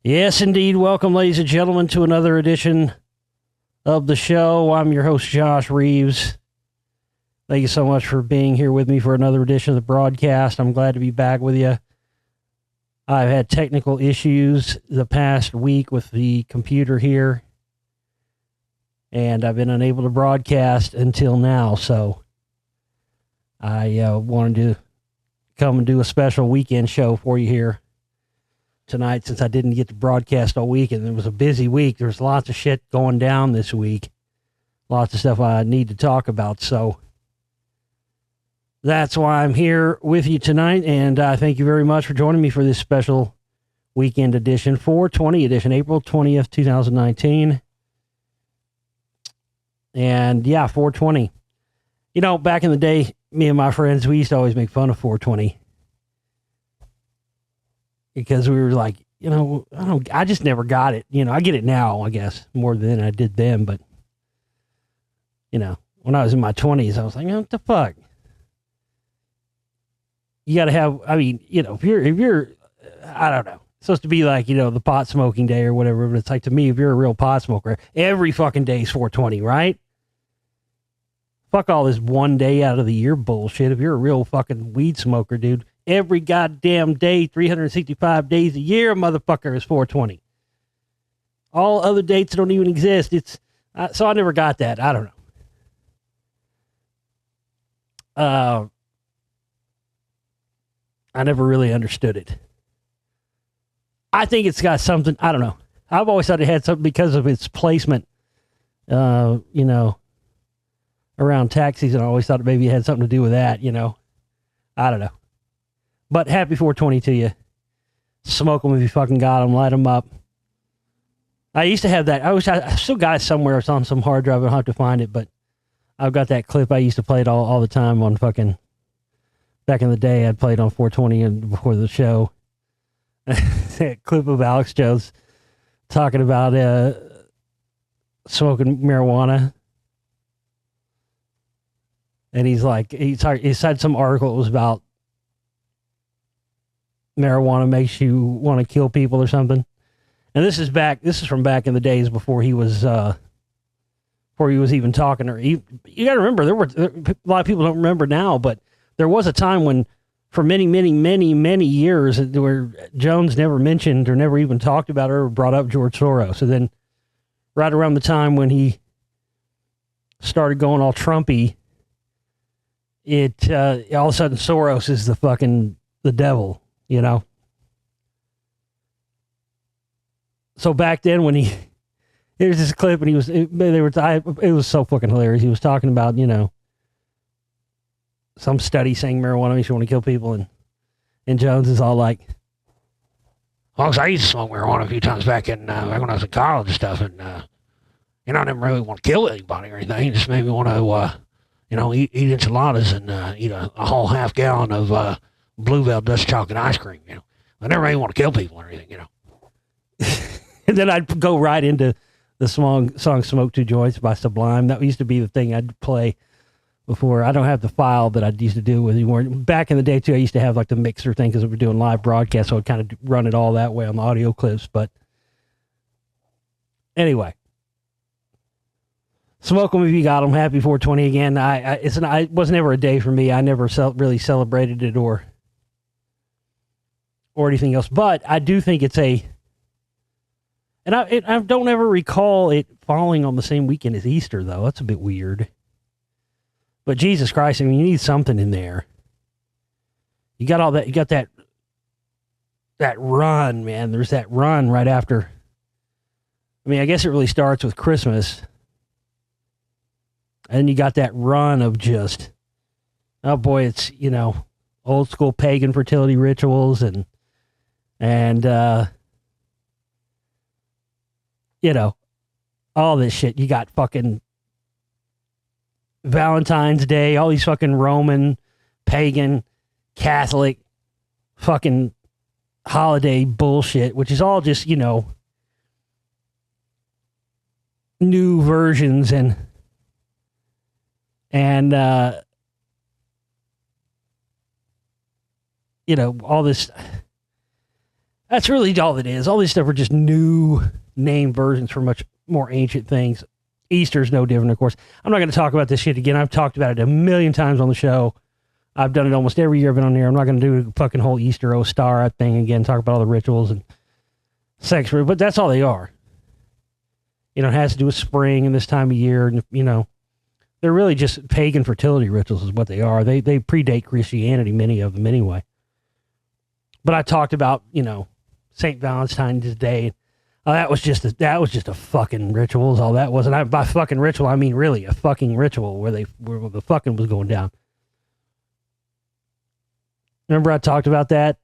Yes, indeed. Welcome, ladies and gentlemen, to another edition of the show. I'm your host, Josh Reeves. Thank you so much for being here with me for another edition of the broadcast. I'm glad to be back with you. I've had technical issues the past week with the computer here, and I've been unable to broadcast until now, so I wanted to come and do a special weekend show for you here tonight, since I didn't get to broadcast all week, and it was a busy week. There's lots of shit going down this week. Lots of stuff I need to talk about, so that's why I'm here with you tonight, and thank you very much for joining me for this special weekend edition, 420 edition, April 20th, 2019. And yeah, 420. You know, back in the day, me and my friends, we used to always make fun of 420. Because we were like, you know, I just never got it. You know, I get it now, I guess, more than I did then. But, you know, when I was in my 20s, I was like, what the fuck? You got to have, I mean, you know, if you're, I don't know, it's supposed to be like, you know, the pot smoking day or whatever. But it's like, to me, if you're a real pot smoker, every fucking day is 420, right? Fuck all this one day out of the year bullshit. If you're a real fucking weed smoker, dude, every goddamn day, 365 days a year, motherfucker, is 420. All other dates don't even exist. So I never got that. I don't know. I never really understood it. I think it's got something, I don't know. I've always thought it had something because of its placement, you know, around tax season. I always thought maybe it had something to do with that, you know. I don't know. But happy 420 to you. Smoke them if you fucking got them. Light them up. I used to have that. I still got it somewhere. It's on some hard drive. I'll have to find it. But I've got that clip. I used to play it all the time on fucking... Back in the day, I'd played on 420 and before the show. That clip of Alex Jones talking about smoking marijuana. And he's like, he said some article that was about marijuana makes you want to kill people or something. And this is from back in the days before he was even talking. Or you got to remember, a lot of people don't remember now, but there was a time when, for many, many, many, many years, where Jones never mentioned or never even talked about or brought up George Soros. So then, right around the time when he started going all Trumpy, all of a sudden Soros is the devil, you know. So back then, when here's this clip, and it was so fucking hilarious. He was talking about, you know, some study saying marijuana makes you want to kill people, and Jones is all like, well, I used to smoke marijuana a few times back when I was in college and stuff, and you know, I didn't really want to kill anybody or anything. It just made me want to you know, eat enchiladas and eat a whole half gallon of Blue Bell Dutch chocolate ice cream, you know. I never really want to kill people or anything, you know. And then I'd go right into the song Smoke Two Joints by Sublime. That used to be the thing I'd play before. I don't have the file that I used to do with anymore. Back in the day, too, I used to have like the mixer thing because we were doing live broadcasts, so I'd kind of run it all that way on the audio clips. But anyway, smoke them if you got them. Happy 420 again. It was never a day for me. I never really celebrated it or anything else. But I do think it's and I don't ever recall it falling on the same weekend as Easter, though. That's a bit weird. But Jesus Christ, I mean, you need something in there. You got all that. You got that run, man. There's that run right after. I mean, I guess it really starts with Christmas. And you got that run of just, oh boy, it's, you know, old school pagan fertility rituals and you know, all this shit. You got fucking Valentine's Day, all these fucking Roman, pagan, Catholic, fucking holiday bullshit, which is all just, you know, new versions and you know, all this. That's really all it is. All these stuff are just new name versions for much more ancient things. Easter's no different, of course. I'm not going to talk about this shit again. I've talked about it a million times on the show. I've done it almost every year I've been on here. I'm not going to do a fucking whole Easter Star thing again, talk about all the rituals and sex, but that's all they are. It has to do with spring and this time of year, and they're really just pagan fertility rituals is what they are. They predate Christianity, many of them anyway. But I talked about, St. Valentine's Day. That was just a fucking ritual is all that was. And by fucking ritual, I mean really a fucking ritual where the fucking was going down. Remember I talked about that?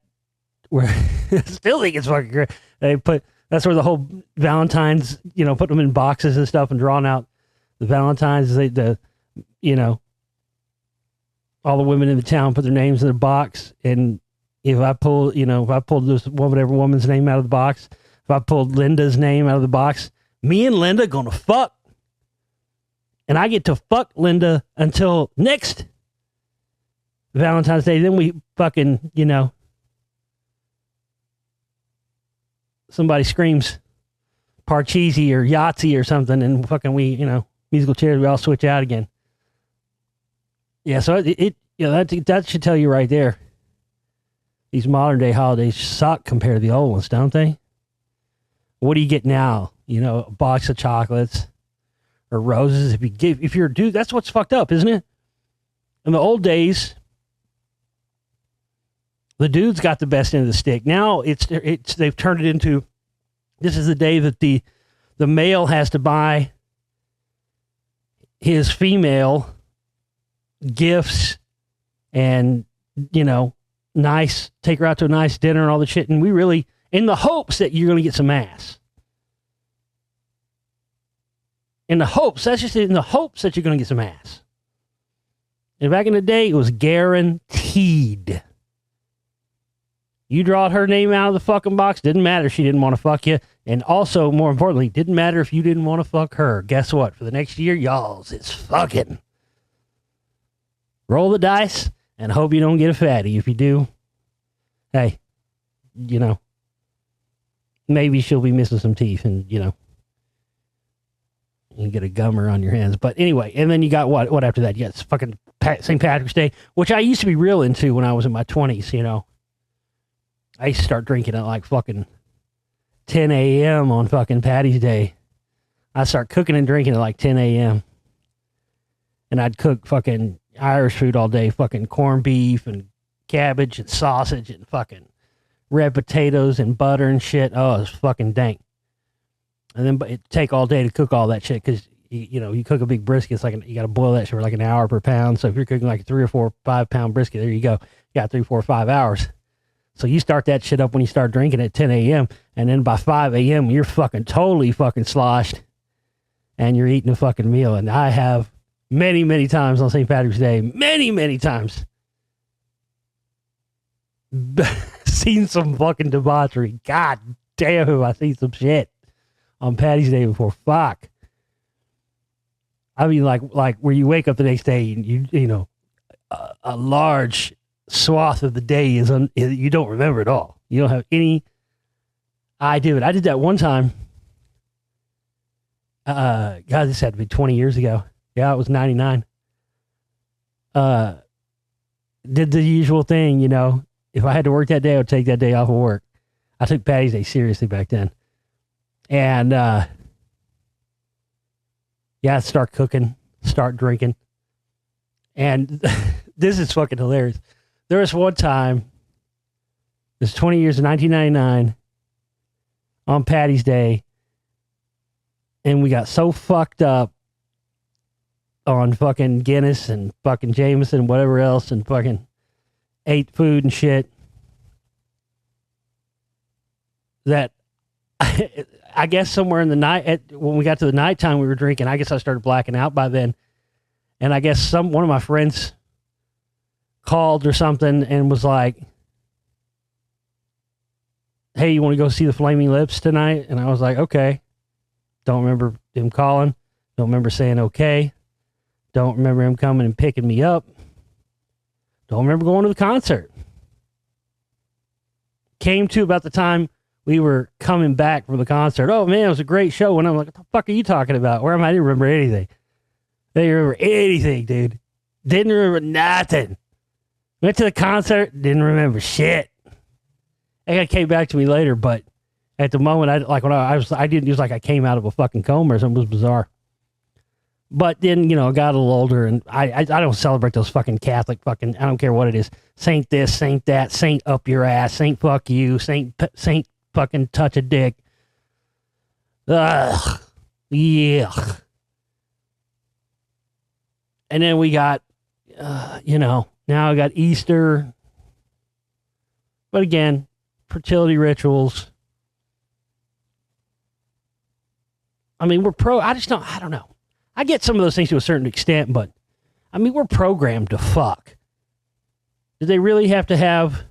Where I still think it's fucking great. That's where the whole Valentine's, put them in boxes and stuff and drawn out the Valentine's. All the women in the town put their names in a box. And if I pulled this whatever woman's name out of the box, if I pulled Linda's name out of the box, me and Linda gonna fuck. And I get to fuck Linda until next Valentine's Day. Then we fucking, somebody screams Parcheesi or Yahtzee or something, and fucking musical chairs, we all switch out again. Yeah, so that should tell you right there. These modern day holidays suck compared to the old ones, don't they? What do you get now? A box of chocolates or roses. If you're a dude, that's what's fucked up, isn't it? In the old days, the dude's got the best end of the stick. Now they've turned it into, this is the day that the male has to buy his female gifts and, take her out to a nice dinner and all the shit. And we really, in the hopes that you're going to get some ass. That's just in the hopes that you're going to get some ass. And back in the day, it was guaranteed. You drawed her name out of the fucking box. Didn't matter if she didn't want to fuck you. And also, more importantly, didn't matter if you didn't want to fuck her. Guess what? For the next year, y'all's it's fucking. Roll the dice and hope you don't get a fatty. If you do, hey, maybe she'll be missing some teeth and, you get a gummer on your hands. But anyway, and then you got what after that? Yes, fucking St. Patrick's Day, which I used to be real into when I was in my 20s, I used to start drinking at like fucking 10 a.m. on fucking Patty's Day. I'd start cooking and drinking at like 10 a.m. And I'd cook fucking Irish food all day, fucking corned beef and cabbage and sausage and fucking red potatoes and butter and shit. Oh, it was fucking dank. And then it'd take all day to cook all that shit because, you cook a big brisket, it's like you got to boil that shit for like an hour per pound. So if you're cooking like a 3 or 4, 5 pound brisket, there you go. You got 3, 4, 5 hours. So you start that shit up when you start drinking at 10 a.m. And then by 5 a.m., you're fucking totally fucking sloshed and you're eating a fucking meal. And I have many, many times on St. Patrick's Day, many, many times seen some fucking debauchery. God damn, have I seen some shit on Patty's Day before. Fuck. I mean, like where you wake up the next day and a large swath of the day is you don't remember it all. You don't have any idea. I did that one time. God, this had to be 20 years ago. Yeah, it was 99. Did the usual thing, if I had to work that day, I would take that day off of work. I took Patty's Day seriously back then. And, I'd start cooking, start drinking. And this is fucking hilarious. There was one time, this 20 years of 1999, on Patty's Day, and we got so fucked up on fucking Guinness and fucking Jameson and whatever else and fucking ate food and shit that I guess somewhere in the night, when we got to the nighttime we were drinking, I guess I started blacking out by then. And I guess one of my friends called or something and was like, hey, you want to go see the Flaming Lips tonight? And I was like, okay. Don't remember him calling. Don't remember saying okay. Don't remember him coming and picking me up. Don't remember going to the concert. Came to about the time we were coming back from the concert. Oh, man, it was a great show. And I'm like, what the fuck are you talking about? Where am I? I didn't remember anything. I didn't remember anything, dude. Didn't remember nothing. Went to the concert, didn't remember shit. It came back to me later, but at the moment, it was like I came out of a fucking coma or something. It was bizarre. But then, I got a little older, and I don't celebrate those fucking Catholic fucking, I don't care what it is. Saint this, saint that, saint up your ass, saint fuck you, saint fucking touch a dick. Ugh. Yeah. And then we got, now I got Easter. But again, fertility rituals. I mean, I don't know. I get some of those things to a certain extent, but I mean, we're programmed to fuck. Do they really have to have,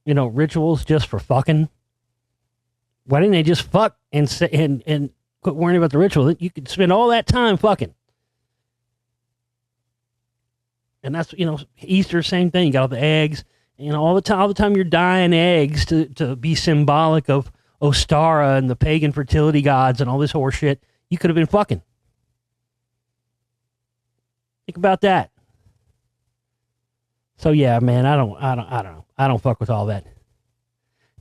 rituals just for fucking? Why didn't they just fuck and quit worrying about the ritual? You could spend all that time fucking. And that's, Easter, same thing. You got all the eggs, all the time you're dyeing eggs to be symbolic of Ostara and the pagan fertility gods and all this horse shit. You could have been fucking. Think about that. So yeah, man, I don't know. I don't fuck with all that.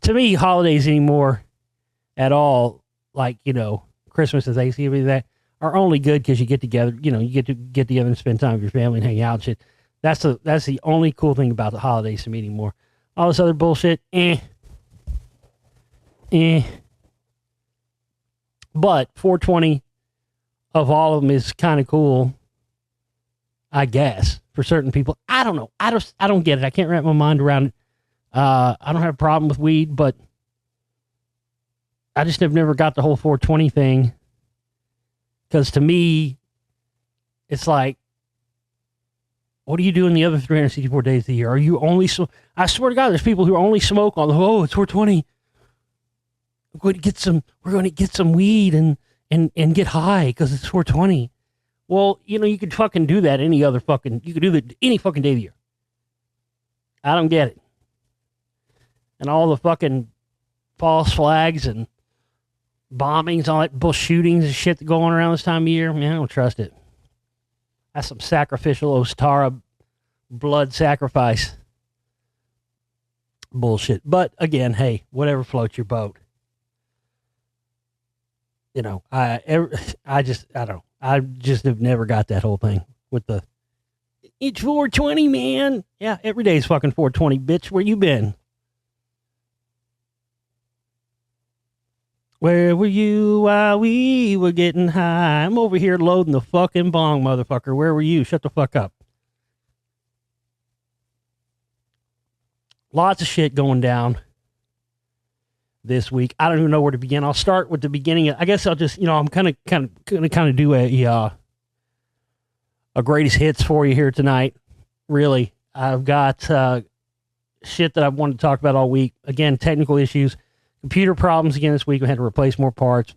To me, holidays anymore at all, like, Christmas and Thanksgiving, that are only good because you get together, you get together and spend time with your family and hang out and shit. That's the only cool thing about the holidays to me anymore. All this other bullshit, But 420 of all of them is kind of cool, I guess, for certain people. I don't know. I don't get it. I can't wrap my mind around it. I don't have a problem with weed, but I just have never got the whole 420 thing. Because to me, it's like, what do you do in the other 364 days of the year? Are you only I swear to God, there's people who only smoke on it's 420. We're going to get some weed and get high because it's 420. Well, you could fucking do that you could do that any fucking day of the year. I don't get it. And all the fucking false flags and bombings, all that bull shootings and shit that go on around this time of year, man, I don't trust it. That's some sacrificial Ostara blood sacrifice bullshit. But again, hey, whatever floats your boat. I just have never got that whole thing with the, it's 420, man. Yeah, every day is fucking 420, bitch. Where you been? Where were you while we were getting high? I'm over here loading the fucking bong, motherfucker. Where were you? Shut the fuck up. Lots of shit going down this week. I don't even know where to begin. I'll start with the beginning. I guess I'll just, I'm kind of do a greatest hits for you here tonight. Really, I've got shit that I've wanted to talk about all week. Again, technical issues, computer problems again this week. We had to replace more parts.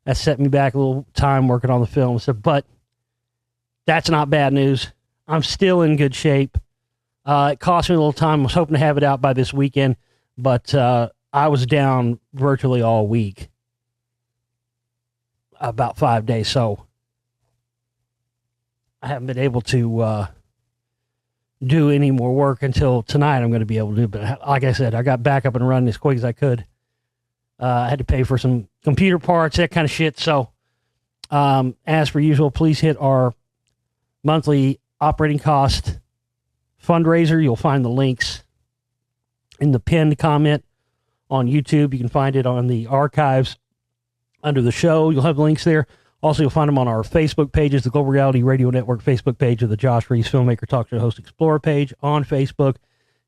That set me back a little time working on the film. So, but that's not bad news. I'm still in good shape. It cost me a little time. I was hoping to have it out by this weekend, but I was down virtually all week, about 5 days. So I haven't been able to do any more work until tonight. I'm going to be able to do, but like I said, I got back up and running as quick as I could. I had to pay for some computer parts, that kind of shit. So as per usual, please hit our monthly operating cost fundraiser. You'll find the links in the pinned comment on YouTube. You can find it on the archives under the show. You'll have links there. Also, you'll find them on our Facebook pages, the Global Reality Radio Network Facebook page, or the Josh Reeves Filmmaker Talk Show Host Explorer page on Facebook.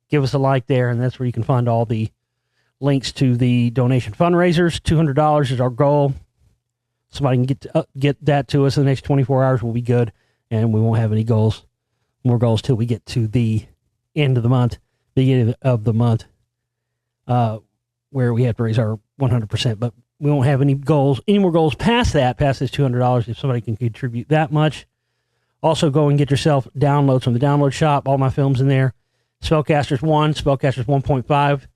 Give us a like there, and that's where you can find all the links to the donation fundraisers. $200 is our goal. Somebody can get that to us in the next 24 hours. We'll be good, and we won't have any more goals till we get to the end of the month, beginning of the month, where we have to raise our 100%. But we won't have any more goals past this $200 if somebody can contribute that much. Also, go and get yourself downloads from the download shop. All my films in there. Spellcasters 1, Spellcasters 1.5.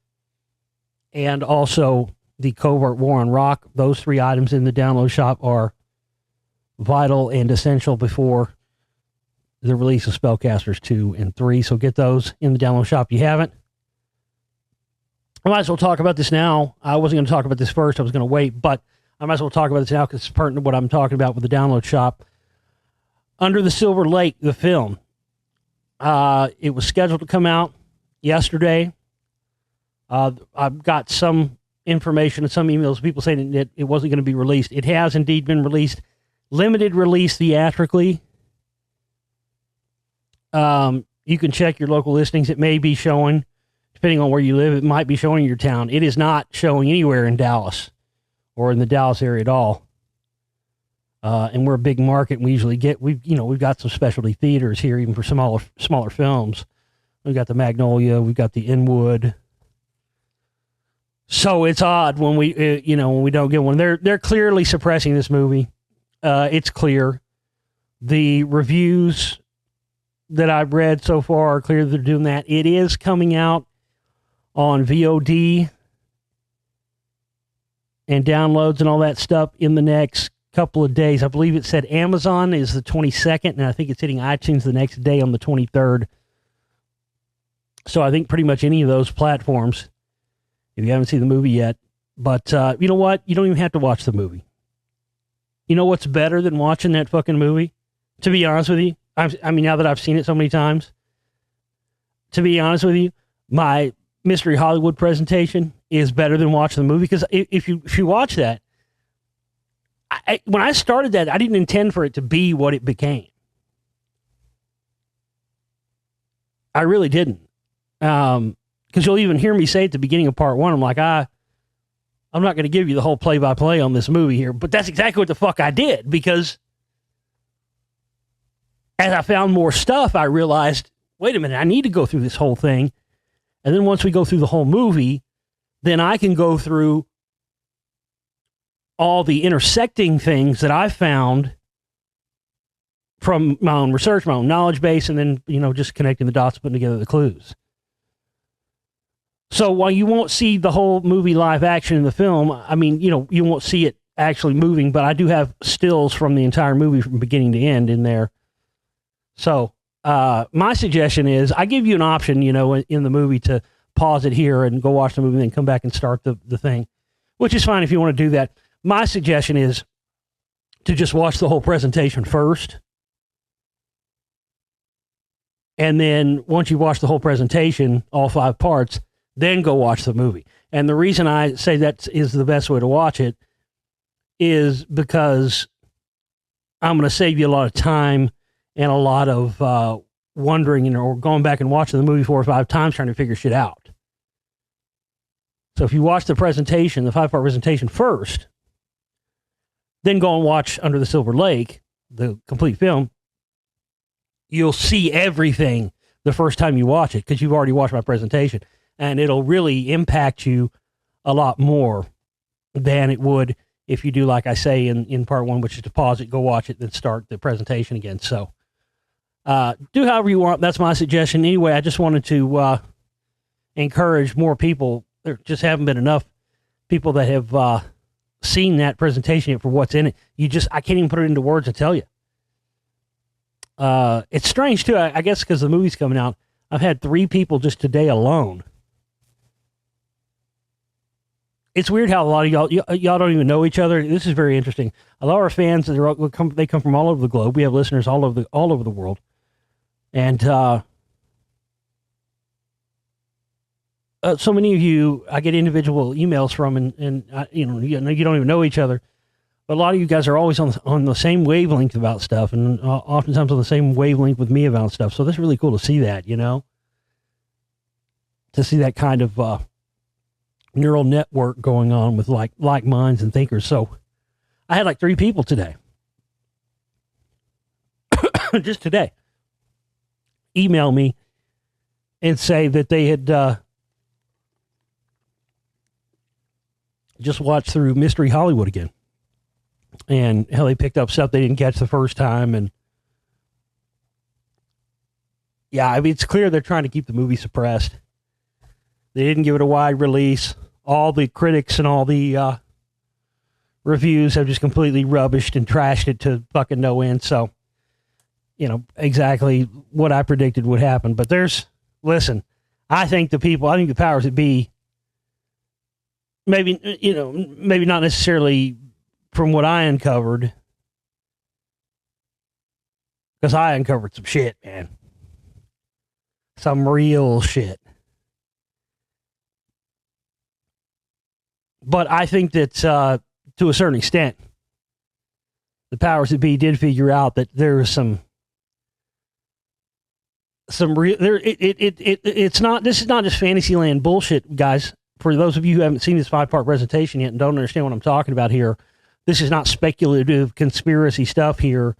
and also the Covert War on Rock. Those 3 items in the download shop are vital and essential before the release of Spellcasters 2 and 3. So get those in the download shop if you haven't. I might as well talk about this now. I wasn't going to talk about this first. I was going to wait, but I might as well talk about this now because it's pertinent to what I'm talking about with the download shop. Under the Silver Lake, the film. It was scheduled to come out yesterday. I've got some information and some emails, people saying that it wasn't going to be released. It has indeed been released. Limited release theatrically. You can check your local listings. It may be showing, depending on where you live, it might be showing in your town. It is not showing anywhere in Dallas or in the Dallas area at all. And we're a big market, and we usually we've got some specialty theaters here, even for smaller films. We've got the Magnolia, we've got the Inwood. So it's odd when we don't get one. They're clearly suppressing this movie. It's clear. The reviews that I've read so far are clear that they're doing that. It is coming out on VOD and downloads and all that stuff in the next couple of days. I believe it said Amazon is the 22nd, and I think it's hitting iTunes the next day on the 23rd. So I think pretty much any of those platforms, if you haven't seen the movie yet. But you know what? You don't even have to watch the movie. You know what's better than watching that fucking movie? To be honest with you, I mean, now that I've seen it so many times, to be honest with you, my Mystery Hollywood presentation is better than watching the movie, because if you watch that, when I started that, I didn't intend for it to be what it became. I really didn't. Because you'll even hear me say at the beginning of part 1, I'm like, I'm not going to give you the whole play-by-play on this movie here, but that's exactly what the fuck I did, because as I found more stuff, I realized, wait a minute, I need to go through this whole thing. And then once we go through the whole movie, then I can go through all the intersecting things that I found from my own research, my own knowledge base, and then, just connecting the dots, putting together the clues. So while you won't see the whole movie live action in the film, I mean, you won't see it actually moving, but I do have stills from the entire movie from beginning to end in there. So my suggestion is I give you an option, in the movie to pause it here and go watch the movie and then come back and start the thing, which is fine if you want to do that. My suggestion is to just watch the whole presentation first. And then once you watch the whole presentation, all 5 parts, then go watch the movie. And the reason I say that is the best way to watch it is because I'm going to save you a lot of time and a lot of wondering, or going back and watching the movie 4 or 5 times trying to figure shit out. So if you watch the presentation, the 5-part presentation first, then go and watch Under the Silver Lake, the complete film, you'll see everything the first time you watch it, because you've already watched my presentation. And it'll really impact you a lot more than it would if you do, like I say in part 1, which is to pause it, go watch it, then start the presentation again. So do however you want. That's my suggestion. Anyway, I just wanted to encourage more people. There just haven't been enough people that have seen that presentation yet for what's in it. I can't even put it into words to tell you. It's strange too, I guess, because the movie's coming out. I've had 3 people just today alone. It's weird how a lot of y'all don't even know each other. This is very interesting. A lot of our fans, they come from all over the globe. We have listeners all over the world, and so many of you I get individual emails from, and you don't even know each other. But a lot of you guys are always on the same wavelength about stuff, and oftentimes on the same wavelength with me about stuff. So that's really cool to see that, to see that kind of neural network going on with like minds and thinkers. So I had 3 people today, just today, email me and say that they had just watched through Mystery Hollywood again. And how they picked up stuff they didn't catch the first time. And yeah, I mean, it's clear they're trying to keep the movie suppressed. They didn't give it a wide release. all the critics and all the reviews have just completely rubbished and trashed it to fucking no end. So, exactly what I predicted would happen. But listen, I think the powers that be, maybe not necessarily from what I uncovered, because I uncovered some shit, man. Some real shit. But I think that to a certain extent, the powers that be did figure out that there was some real there. It's not. This is not just Fantasyland bullshit, guys. For those of you who haven't seen this 5-part presentation yet and don't understand what I'm talking about here, this is not speculative conspiracy stuff here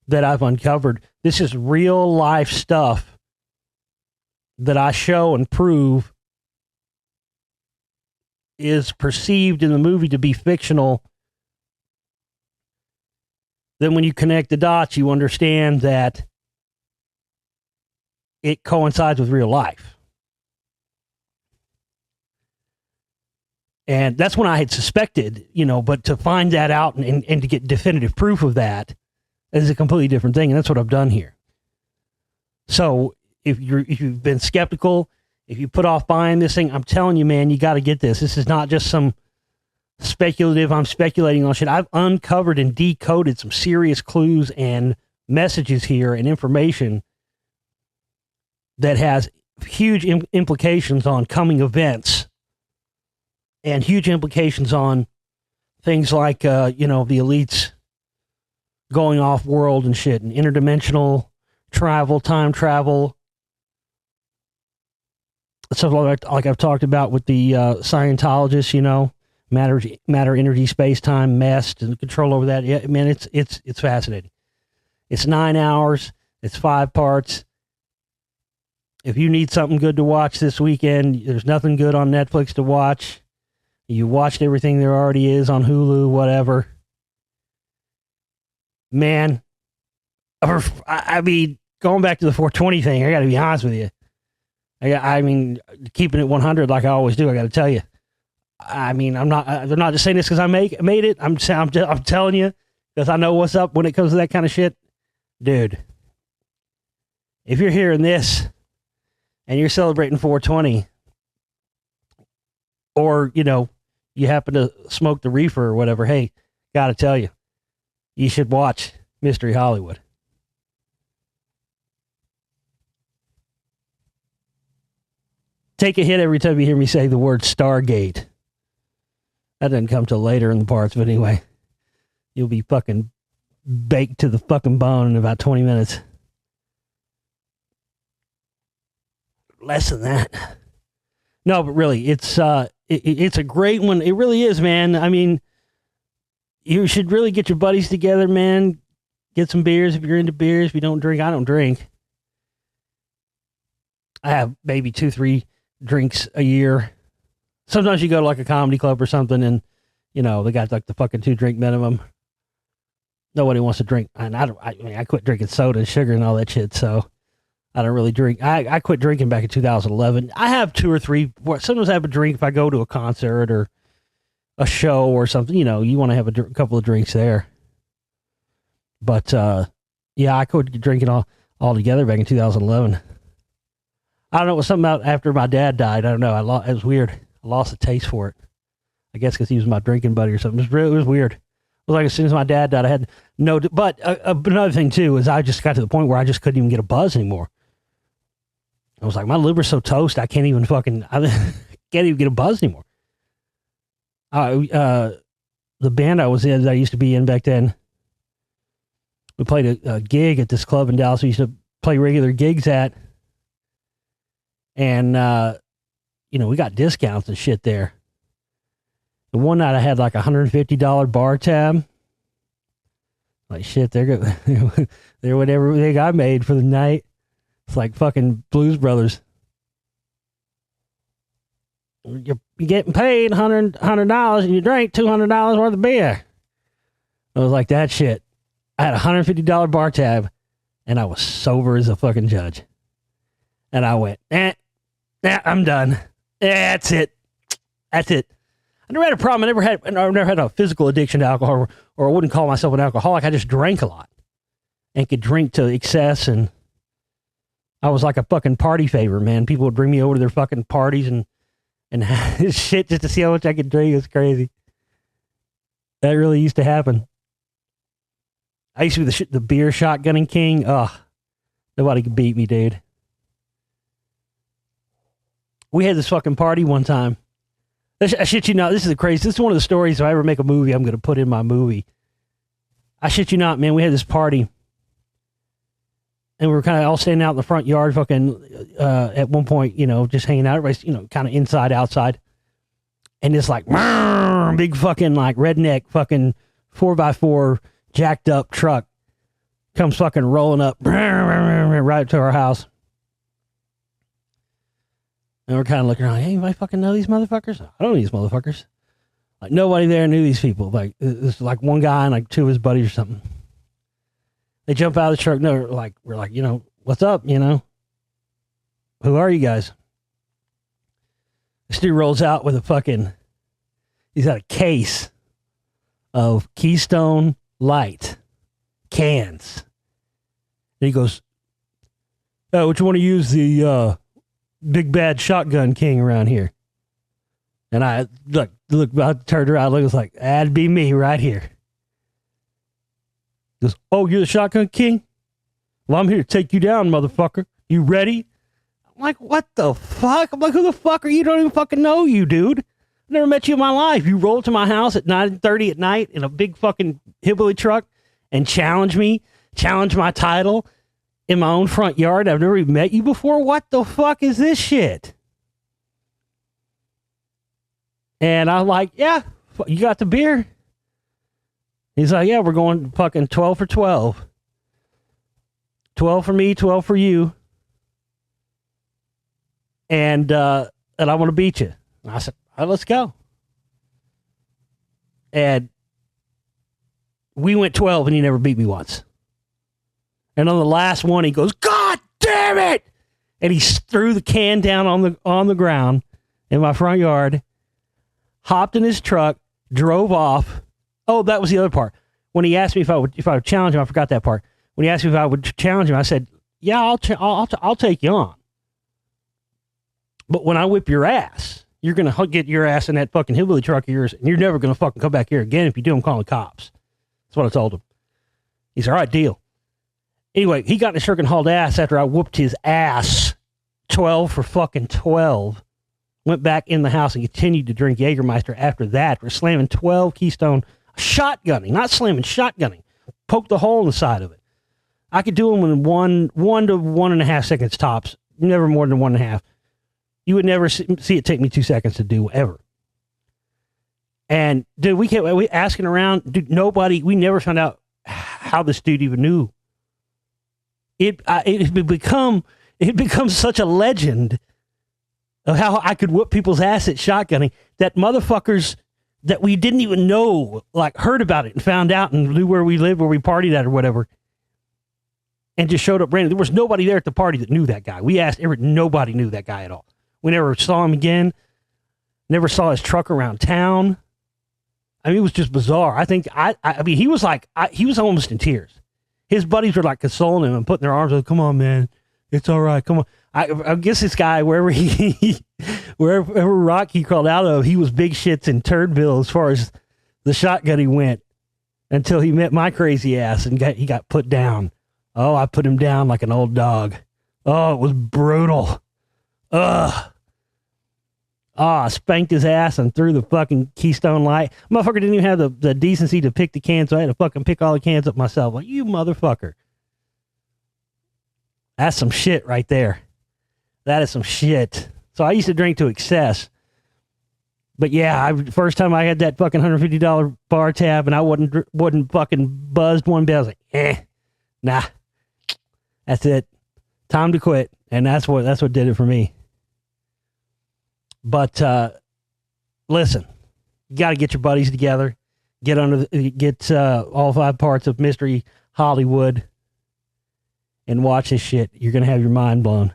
that I've uncovered. This is real life stuff that I show and prove is perceived in the movie to be fictional. Then when you connect the dots, you understand that it coincides with real life. And that's when I had suspected, but to find that out and to get definitive proof of that is a completely different thing. And that's what I've done here. So if you've been skeptical, if you put off buying this thing, I'm telling you, man, you got to get this. This is not just some speculative, I'm speculating on shit. I've uncovered and decoded some serious clues and messages here and information that has huge implications on coming events and huge implications on things like, the elites going off world and shit and interdimensional travel, time travel. So like I've talked about with the Scientologists, matter, energy, space, time, mess, and control over that. Yeah, man, it's fascinating. It's 9 hours. It's 5 parts. If you need something good to watch this weekend, there's nothing good on Netflix to watch. You watched everything there already is on Hulu, whatever. Man, I mean, going back to the 420 thing, I got to be honest with you. I mean, keeping it 100 like I always do, I got to tell you. I mean, they're not just saying this because I made it. I'm telling you because I know what's up when it comes to that kind of shit. Dude, if you're hearing this and you're celebrating 420 or, you happen to smoke the reefer or whatever, hey, got to tell you, you should watch Mystery Hollywood. Take a hit every time you hear me say the word Stargate. That doesn't come till later in the parts, but anyway. You'll be fucking baked to the fucking bone in about 20 minutes. Less than that. No, but really, it's a great one. It really is, man. I mean, you should really get your buddies together, man. Get some beers if you're into beers. If you don't drink, I don't drink. I have maybe 2-3 drinks a year. Sometimes you go to like a comedy club or something and, they got like the fucking 2-drink minimum. Nobody wants to drink. And I quit drinking soda and sugar and all that shit. So I don't really drink. I quit drinking back in 2011. I have 2 or 3. Sometimes I have a drink if I go to a concert or a show or something. You want to have a couple of drinks there. But, yeah, I quit drinking all together back in 2011. I don't know. It was something about after my dad died. I don't know. It was weird. I lost the taste for it. I guess because he was my drinking buddy or something. It was weird. It was like as soon as my dad died, I had no... But another thing, too, is I just got to the point where I just couldn't even get a buzz anymore. I was like, my liver's so toast, I can't even get a buzz anymore. The band I was in, that I used to be in back then, we played a gig at this club in Dallas we used to play regular gigs at. And, we got discounts and shit there. And one night I had like $150 bar tab. Like, shit, they're whatever they got made for the night. It's like fucking Blues Brothers. You're getting paid $100 and you drank $200 worth of beer. I was like, that shit. I had a $150 bar tab and I was sober as a fucking judge. And I went, I'm done. That's it. That's it. I never had a problem. I never had a physical addiction to alcohol, or I wouldn't call myself an alcoholic. I just drank a lot and could drink to excess, and I was like a fucking party favor, man. People would bring me over to their fucking parties and shit just to see how much I could drink. It was crazy. That really used to happen. I used to be the beer shotgunning king. Ugh. Nobody could beat me, dude. We had this fucking party one time. I shit you not, this is the crazy. This is one of the stories, if I ever make a movie, I'm going to put in my movie. I shit you not, man. We had this party. And we were kind of all standing out in the front yard, fucking, at one point, just hanging out. Everybody's, kind of inside, outside. And this, like, big fucking, like, redneck fucking 4x4 jacked up truck comes fucking rolling up right to our house. And we're kind of looking around, hey, anybody fucking know these motherfuckers? I don't know these motherfuckers. Like, nobody there knew these people. Like, it's like one guy and like two of his buddies or something. They jump out of the truck. No, we're like, what's up, Who are you guys? This dude rolls out with he's got a case of Keystone Light cans. And he goes, oh, which you want to use the big bad shotgun king around here? And I look, I turned around, it was like, that'd be me right here. He goes, oh, you're the shotgun king? Well, I'm here to take you down, motherfucker. You ready? I'm like, what the fuck? I'm like, who the fuck are you? Don't even fucking know you, dude. I've never met you in my life. You rolled to my house at 9:30 at night in a big fucking hillbilly truck and challenge my title in my own front yard. I've never even met you before. What the fuck is this shit? And I'm like, yeah, you got the beer? He's like, yeah, we're going fucking 12 for 12. 12 for me, 12 for you. And I want to beat you. And I said, all right, let's go. And we went 12 and he never beat me once. And on the last one, he goes, God damn it! And he threw the can down on the ground in my front yard, hopped in his truck, drove off. Oh, that was the other part. When he asked me if I would challenge him, I forgot that part. When he asked me if I would challenge him, I said, yeah, I'll take you on. But when I whip your ass, you're going to get your ass in that fucking hillbilly truck of yours, and you're never going to fucking come back here again. If you do, I'm calling the cops. That's what I told him. He said, all right, deal. Anyway, he got in his truck and hauled ass after I whooped his ass 12 for fucking 12. Went back in the house and continued to drink Jägermeister after that. We're slamming 12 Keystone, shotgunning, not slamming, shotgunning. Poked a hole in the side of it. I could do them in one to 1.5 seconds tops. Never more than 1.5. You would never see it take me 2 seconds to do ever. And dude, we asking around, dude, we never found out how this dude even knew. It become such a legend of how I could whoop people's ass at shotgunning that motherfuckers that we didn't even know, like, heard about it and found out and knew where we lived, where we partied at or whatever, and just showed up randomly. There was nobody there at the party that knew that guy. We asked, nobody knew that guy at all. We never saw him again. Never saw his truck around town. I mean, it was just bizarre. I think, I mean, he was almost in tears. His buddies were like consoling him and putting their arms on, come on, man. It's all right. Come on. I guess this guy, wherever rock he crawled out of, he was big shits in Turdville as far as the shotgun he went until he met my crazy ass and he got put down. Oh, I put him down like an old dog. Oh, it was brutal. Ugh. I spanked his ass and threw the fucking Keystone Light. Motherfucker didn't even have the decency to pick the cans, so I had to fucking pick all the cans up myself. Like, you motherfucker. That's some shit right there. That is some shit. So I used to drink to excess. But yeah, first time I had that fucking $150 bar tab and I wasn't fucking buzzed one bit. I was like, nah. That's it. Time to quit. And that's what did it for me. But listen, you got to get your buddies together, get all 5 parts of Mystery Hollywood, and watch this shit. You're gonna have your mind blown.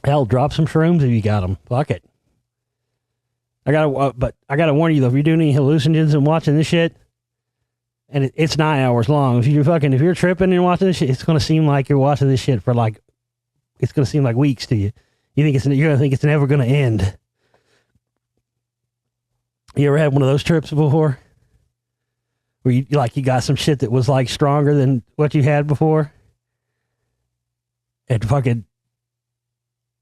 Hell, drop some shrooms if you got them. Fuck it. But I gotta warn you though, if you're doing any hallucinogens and watching this shit, and it's 9 hours long, if you're tripping and watching this shit, it's gonna seem like you're watching this shit for like, it's gonna seem like weeks to you. You're gonna think it's never gonna end. You ever had one of those trips before? Where you got some shit that was like stronger than what you had before? And fucking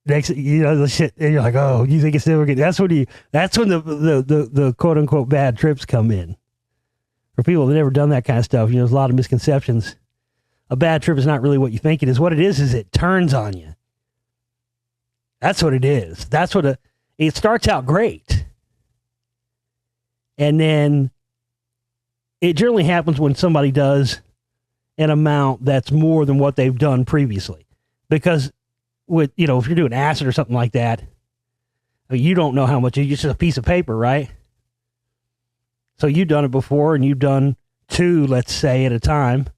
next, the shit, and you're like, oh, you think it's never good? That's when the quote unquote bad trips come in. For people who've never done that kind of stuff, there's a lot of misconceptions. A bad trip is not really what you think it is. What it is it turns on you. That's what it is. It starts out great. And then it generally happens when somebody does an amount that's more than what they've done previously. Because if you're doing acid or something like that, you don't know how much. It's just a piece of paper, right? So you've done it before, and you've done 2, let's say, at a time.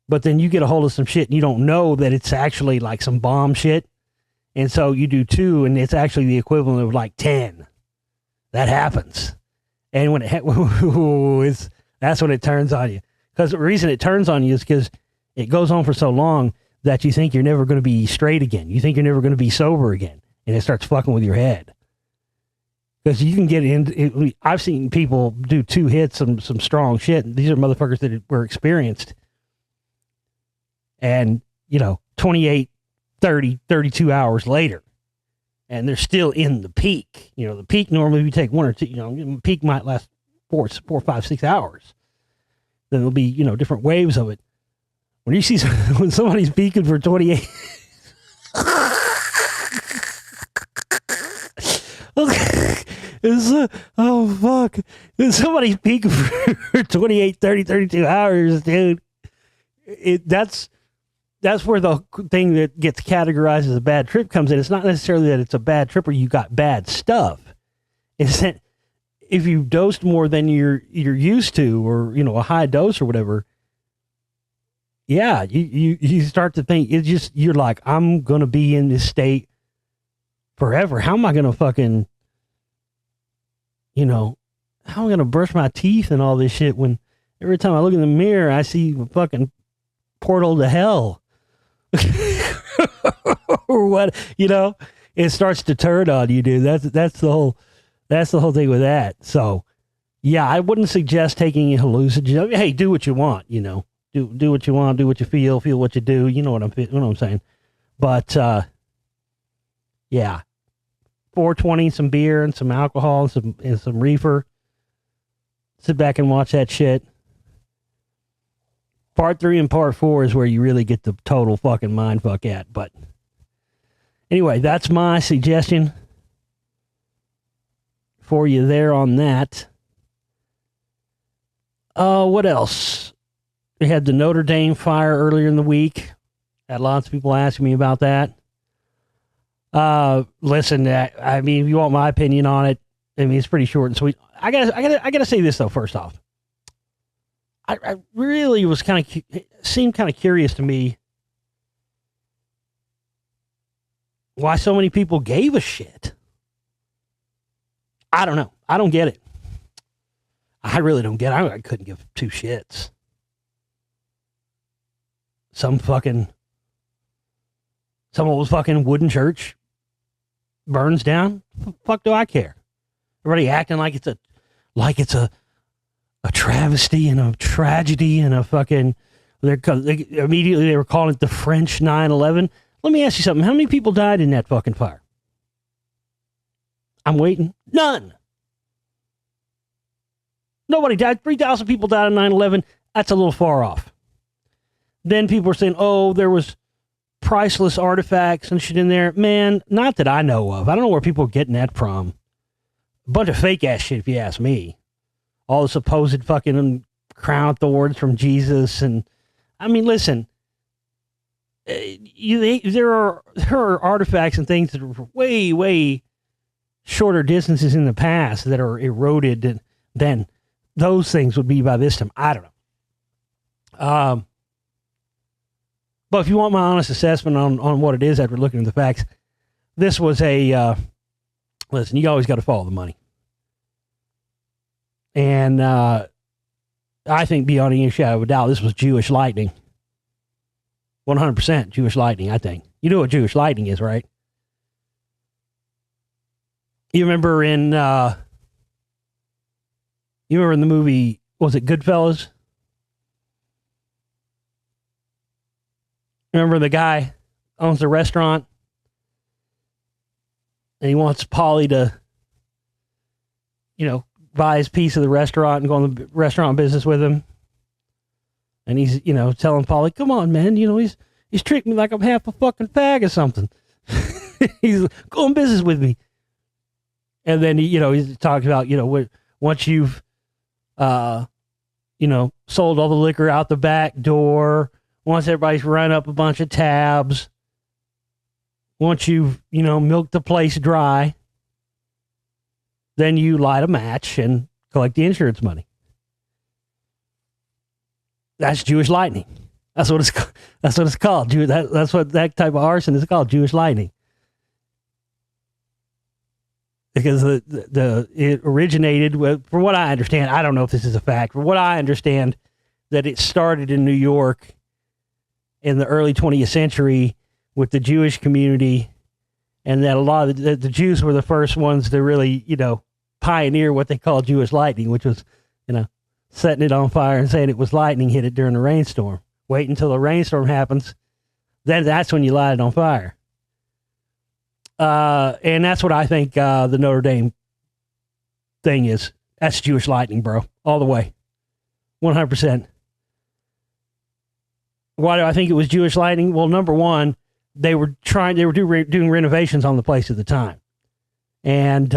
But then you get a hold of some shit, and you don't know that it's actually like some bomb shit. And so you do 2, and it's actually the equivalent of like 10. That happens. And when that's when it turns on you. Because the reason it turns on you is because it goes on for so long that you think you're never going to be straight again. You think you're never going to be sober again. And it starts fucking with your head. Because you can get into... I've seen people do 2 hits, some strong shit. These are motherfuckers that were experienced. And, 28, 30, 32 hours later. And they're still in the peak. The peak normally, if you take 1 or 2, the peak might last 4, 5, 6 hours. Then there'll be, different waves of it. When you see when somebody's peaking for 28, oh fuck! When somebody's peaking for 28, 30, 32 hours, dude. That's where the thing that gets categorized as a bad trip comes in. It's not necessarily that it's a bad trip or you got bad stuff. It's that if you dosed more than you're used to, or a high dose or whatever. Yeah, you start to think you're like, I'm gonna be in this state forever. How am I gonna fucking, how am I gonna brush my teeth and all this shit when every time I look in the mirror I see a fucking portal to hell, or what? It starts to turn on you, dude. That's the whole thing with that. So, yeah, I wouldn't suggest taking a hallucinogen. Hey, do what you want, Do what you want, do what you feel what you do. You know what I'm saying. But, yeah. 420, some beer and some alcohol and some reefer. Sit back and watch that shit. Part 3 and part 4 is where you really get the total fucking mind fuck at. But anyway, that's my suggestion for you there on that. What else? We had the Notre Dame fire earlier in the week. Had lots of people asking me about that. Listen, if you want my opinion on it, it's pretty short and sweet. I gotta say this though. First off, I really was seemed kind of curious to me why so many people gave a shit. I don't know. I don't get it. I really don't get it. I couldn't give 2 shits. Some old fucking wooden church burns down. The fuck do I care? Everybody acting like it's a travesty and a tragedy and a fucking. Immediately they were calling it the French 9/11. Let me ask you something. How many people died in that fucking fire? I'm waiting. None. Nobody died. 3,000 people died in 9/11. That's a little far off. Then people were saying, oh, there was priceless artifacts and shit in there. Man, not that I know of. I don't know where people are getting that from. A bunch of fake ass shit, if you ask me. All the supposed fucking crown thorns from Jesus. And listen, there are artifacts and things that are way, way shorter distances in the past that are eroded than those things would be by this time. I don't know. But if you want my honest assessment on what it is after looking at the facts, this was a Listen, you always got to follow the money. And I think beyond any shadow of a doubt, this was Jewish lightning. 100% Jewish lightning, I think. You know what Jewish lightning is, right? You remember in the movie, was it Goodfellas? Remember the guy owns a restaurant and he wants Paulie to, buy his piece of the restaurant and go on the restaurant business with him. And he's, telling Paulie, come on, man, he's treating me like I'm half a fucking fag or something. He's going business with me. And then, he talks about, once you've, sold all the liquor out the back door, once everybody's run up a bunch of tabs, once you've, milked the place dry, then you light a match and collect the insurance money. That's Jewish lightning. That's what it's called. That's what that type of arson is called, Jewish lightning. Because it originated with, from what I understand, I don't know if this is a fact, from what I understand, that it started in New York in the early 20th century with the Jewish community, and that a lot of the Jews were the first ones to really, pioneer what they call Jewish lightning, which was, setting it on fire and saying it was lightning hit it during a rainstorm. Wait until the rainstorm happens, then that's when you light it on fire. And that's what I think the Notre Dame thing is. That's Jewish lightning, bro. All the way. 100%. Why do I think it was Jewish lightning? Well, number one, they were doing renovations on the place at the time. And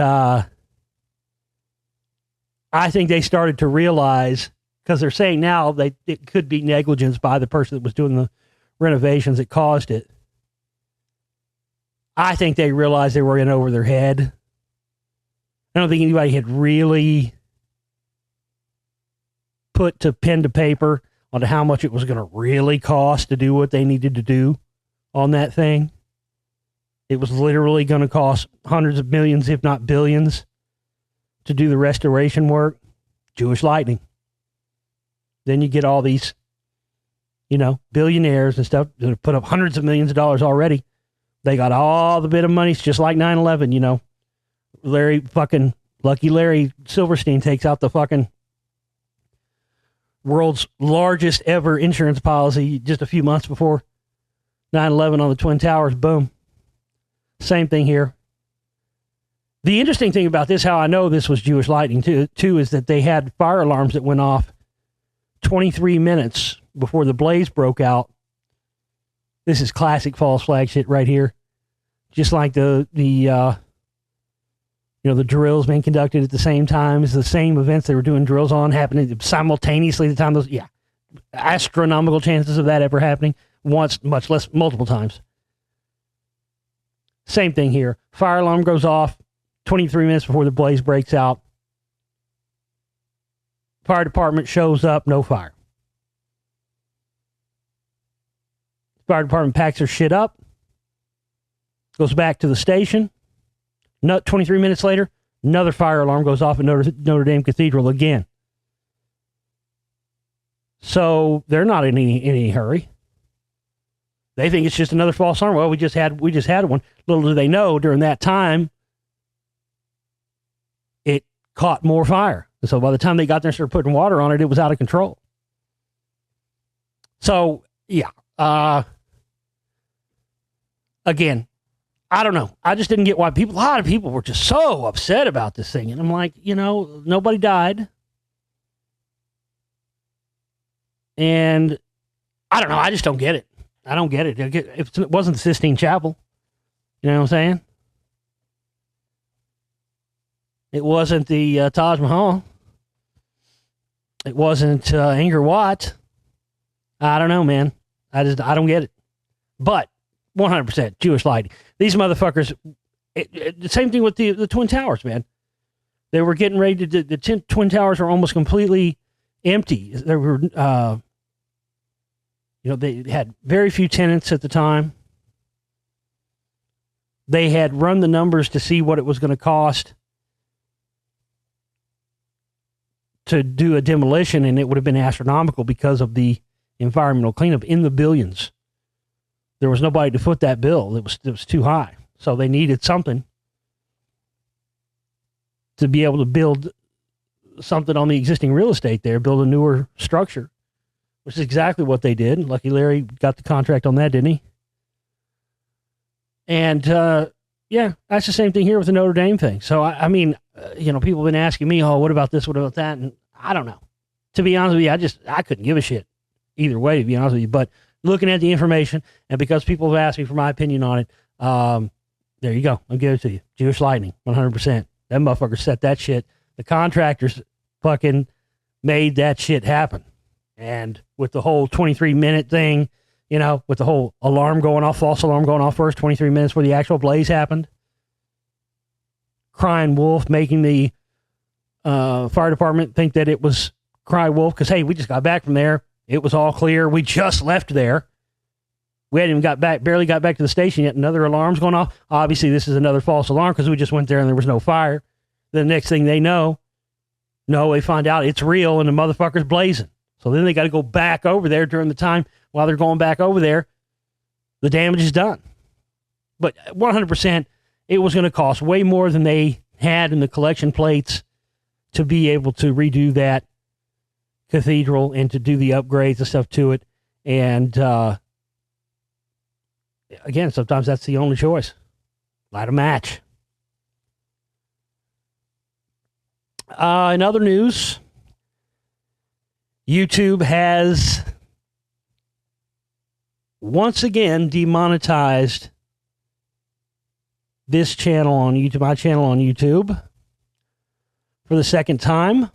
I think they started to realize, because they're saying now it could be negligence by the person that was doing the renovations that caused it. I think they realized they were in over their head. I don't think anybody had really put to pen to paper on how much it was going to really cost to do what they needed to do on that thing. It was literally going to cost hundreds of millions, if not billions, to do the restoration work. Jewish lightning. Then you get all these, billionaires and stuff that have put up hundreds of millions of dollars already. They got all the bit of money. It's just like 9/11, Lucky Larry Silverstein takes out the fucking world's largest ever insurance policy just a few months before 9/11 on the Twin Towers. Boom. Same thing here. The interesting thing about this, how I know this was Jewish lightning too, is that they had fire alarms that went off 23 minutes before the blaze broke out. This is classic false flag shit right here. Just like the drills being conducted at the same time as the same events they were doing drills on happening simultaneously. Astronomical chances of that ever happening once, much less multiple times. Same thing here. Fire alarm goes off 23 minutes before the blaze breaks out. Fire department shows up, no fire. Fire department packs their shit up, goes back to the station. 23 minutes later, another fire alarm goes off at Notre Dame Cathedral again. So they're not in any hurry. They think it's just another false alarm. Well, we just had one. Little do they know, during that time, it caught more fire. So by the time they got there and started putting water on it, it was out of control. So, yeah. Again, I don't know. I just didn't get why a lot of people were just so upset about this thing. And I'm like, nobody died. And I don't know. I just don't get it. I don't get it. If it wasn't the Sistine Chapel, you know what I'm saying? It wasn't the Taj Mahal. It wasn't Angkor Wat. I don't know, man. I don't get it. But 100% Jewish lightning. These motherfuckers, the same thing with the Twin Towers, man. They were getting ready to, the Twin Towers were almost completely empty. There were, they had very few tenants at the time. they had run the numbers to see what it was going to cost to do a demolition, and it would have been astronomical because of the environmental cleanup, in the billions. There was nobody to foot that bill. It was too high. So they needed something to be able to build something on the existing real estate there, build a newer structure, which is exactly what they did. Lucky Larry got the contract on that, didn't he? And, yeah, that's the same thing here with the Notre Dame thing. So, I mean, people have been asking me, oh, what about this? What about that? And I don't know. To be honest with you, I couldn't give a shit either way, to be honest with you. But looking at the information, and because people have asked me for my opinion on it, there you go. I'll give it to you. Jewish lightning, 100%. That motherfucker set that shit. The contractors fucking made that shit happen. And with the whole 23-minute thing, with the whole alarm going off, false alarm going off first, 23 minutes before the actual blaze happened. Crying wolf, making the fire department think that it was cry wolf because, hey, we just got back from there. It was all clear. We just left there. We hadn't even barely got back to the station yet. Another alarm's going off. Obviously, this is another false alarm because we just went there and there was no fire. The next thing they know, they find out it's real and the motherfucker's blazing. So then they got to go back over there during the time while they're going back over there. The damage is done. But 100%, it was going to cost way more than they had in the collection plates to be able to redo that cathedral and to do the upgrades and stuff to it. And, again, sometimes that's the only choice. Light a match. In other news, YouTube has once again demonetized this channel on YouTube, my channel on YouTube, for the second time.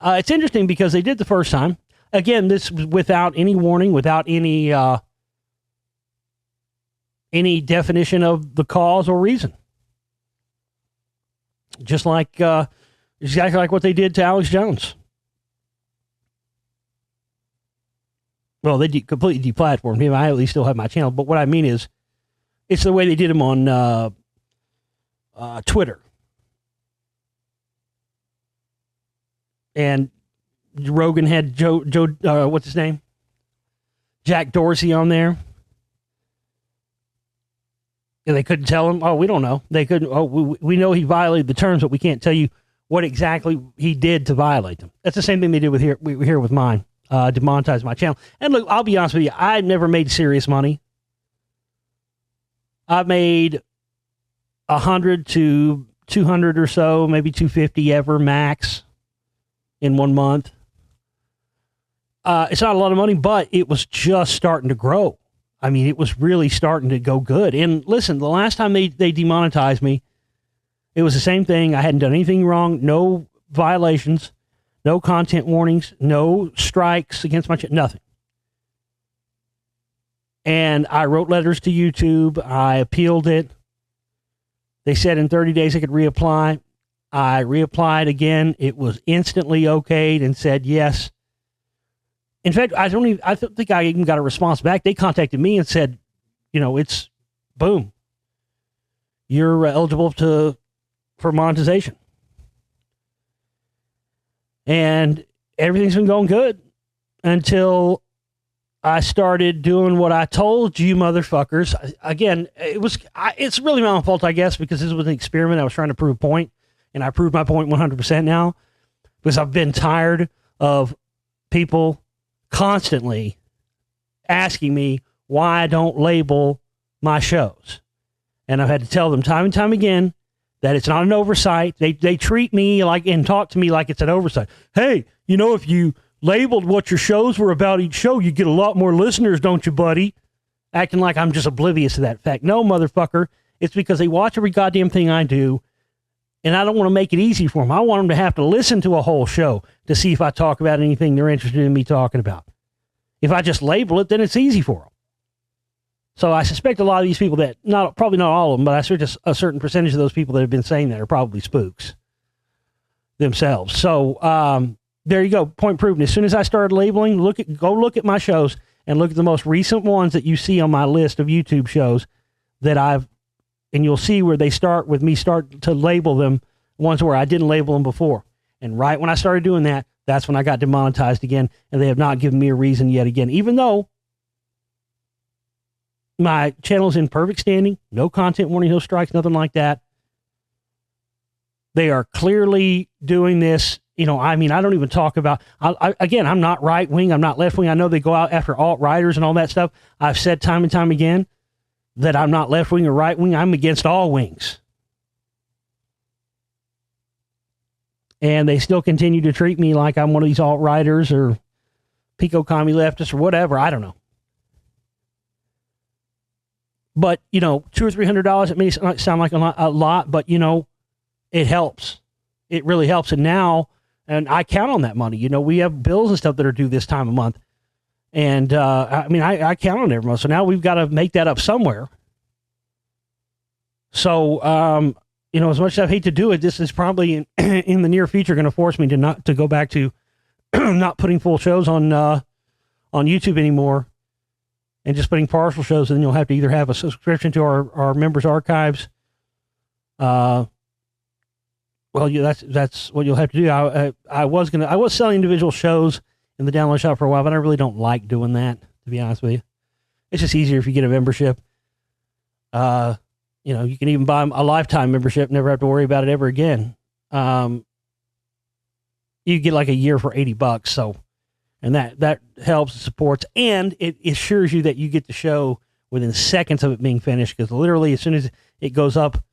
It's interesting because they did the first time. Again, this was without any warning, without any definition of the cause or reason. Just like exactly like what they did to Alex Jones. Well, they completely deplatformed him. I at least still have my channel. But what I mean is, it's the way they did him on Twitter. And Rogan had Joe, what's his name? Jack Dorsey on there. And they couldn't tell him, we don't know. They couldn't, we know he violated the terms, but we can't tell you what exactly he did to violate them. That's the same thing they did here with mine. Demonetize my channel. And look, I'll be honest with you, I've never made serious money. I've made 100 to 200 or so, maybe 250 ever max in 1 month. It's not a lot of money, but it was just starting to grow. I mean, it was really starting to go good. And listen, the last time they demonetized me, it was the same thing. I hadn't done anything wrong, no violations, no content warnings, no strikes against my channel, nothing. And I wrote letters to YouTube. I appealed it. They said in 30 days I could reapply. I reapplied again. It was instantly okayed and said yes. In fact, I don't think I even got a response back. They contacted me and said, it's boom. You're eligible for monetization. And everything's been going good until I started doing what I told you motherfuckers. Again, it's really my own fault, I guess, because this was an experiment. I was trying to prove a point, and I proved my point 100% now, because I've been tired of people constantly asking me why I don't label my shows. And I've had to tell them time and time again that it's not an oversight. They treat me like and talk to me like it's an oversight. Hey, if you labeled what your shows were about each show, you get a lot more listeners, don't you, buddy? Acting like I'm just oblivious to that fact. No, motherfucker. It's because they watch every goddamn thing I do, and I don't want to make it easy for them. I want them to have to listen to a whole show to see if I talk about anything they're interested in me talking about. If I just label it, then it's easy for them. So I suspect a lot of these people probably not all of them, but I suspect a certain percentage of those people that have been saying that are probably spooks themselves. So there you go. Point proven. As soon as I started labeling, go look at my shows and look at the most recent ones that you see on my list of YouTube shows that I've and you'll see where they start with me start to label them, ones where I didn't label them before. And right when I started doing that, that's when I got demonetized again, and they have not given me a reason yet again, even though my channel's in perfect standing, no content warning, no strikes, nothing like that. They are clearly doing this. You know, I mean, I don't even talk about, again, I'm not right wing, I'm not left wing. I know they go out after alt-righters and all that stuff. I've said time and time again that I'm not left wing or right wing. I'm against all wings. And they still continue to treat me like I'm one of these alt-righters or pico-commie leftists or whatever. I don't know. But, you know, $200 or $300, it may sound like a lot, but, you know, it helps. It really helps. And now, and I count on that money. You know, we have bills and stuff that are due this time of month. And, I mean, I count on it every month. So now we've got to make that up somewhere. So, you know, as much as I hate to do it, this is probably in the near future going to force me to go back to not putting full shows on YouTube anymore and just putting partial shows. And then you'll have to either have a subscription to our members archives. Well, yeah, that's what you'll have to do. I was selling individual shows in the download shop for a while, but I really don't like doing that, to be honest with you. It's just easier if you get a membership. You know, you can even buy a lifetime membership, never have to worry about it ever again. You get like a year for $80. So, and that helps and supports, and it assures you that you get the show within seconds of it being finished. Because literally, as soon as it goes up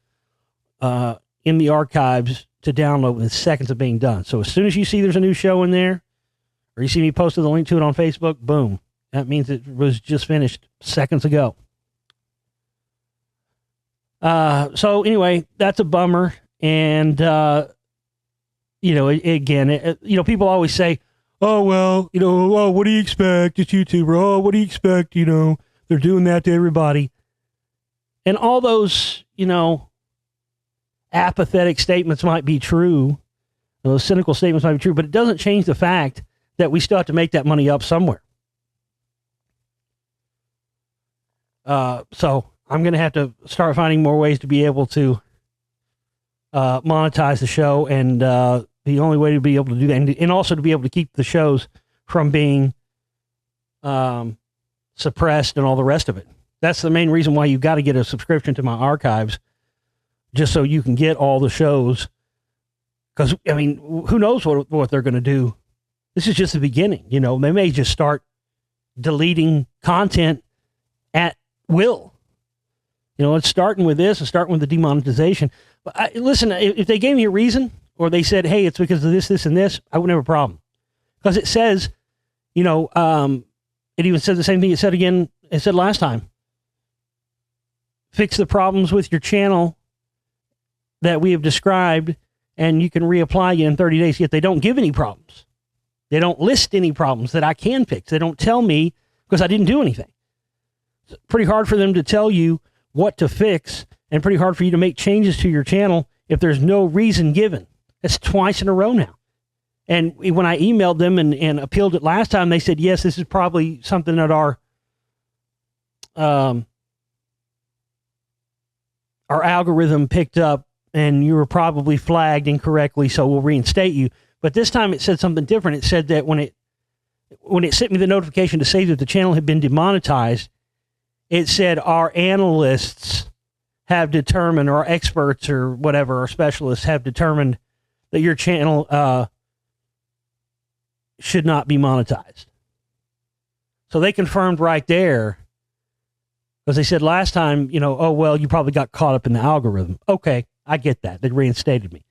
in the archives to download, within seconds of being done. So as soon as you see there's a new show in there, or you see me posted the link to it on Facebook, boom, that means it was just finished seconds ago. So anyway, that's a bummer. And, you know, again, you know, people always say, oh, well, you know, oh, what do you expect? It's YouTuber. Oh, what do you expect? You know, they're doing that to everybody. And all those, you know, apathetic statements might be true. Those cynical statements might be true, but it doesn't change the fact that we still have to make that money up somewhere. So I'm going to have to start finding more ways to be able to monetize the show, and the only way to be able to do that, and also to be able to keep the shows from being suppressed and all the rest of it. That's the main reason why you've got to get a subscription to my archives, just so you can get all the shows. Because, I mean, who knows what they're going to do. This is just the beginning. You know, they may just start deleting content at will. You know, it's starting with this and starting with the demonetization. But listen, if they gave me a reason, or they said, hey, it's because of this, this, and this, I wouldn't have a problem. Because it says, you know, it even said the same thing it said last time. Fix the problems with your channel that we have described, and you can reapply in 30 days. Yet they don't give any problems. They don't list any problems that I can fix. They don't tell me, because I didn't do anything. It's pretty hard for them to tell you what to fix, and pretty hard for you to make changes to your channel if there's no reason given. That's twice in a row now. And when I emailed them and appealed it last time, they said, yes, this is probably something that our algorithm picked up, and you were probably flagged incorrectly, so we'll reinstate you. But this time it said something different. It said that when it sent me the notification to say that the channel had been demonetized, it said our analysts have determined, or our experts or whatever, our specialists have determined that your channel should not be monetized. So they confirmed right there, because they said last time, you know, oh, well, you probably got caught up in the algorithm. Okay, I get that. They reinstated me.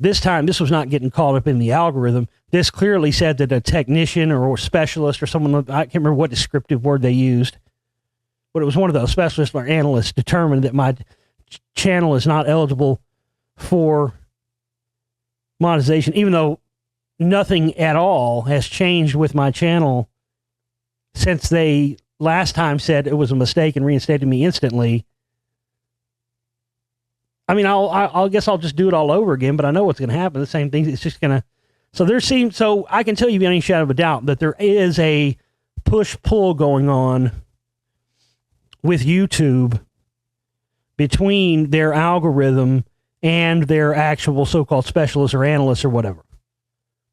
This time, this was not getting caught up in the algorithm. This clearly said that a technician or specialist or someone, I can't remember what descriptive word they used, but it was one of those specialists or analysts determined that my channel is not eligible for monetization, even though nothing at all has changed with my channel since they last time said it was a mistake and reinstated me instantly. I mean, I guess I'll just do it all over again, but I know what's going to happen. The same thing. It's just going to, so I can tell you beyond any shadow of a doubt that there is a push-pull going on with YouTube between their algorithm and their actual so-called specialists or analysts or whatever.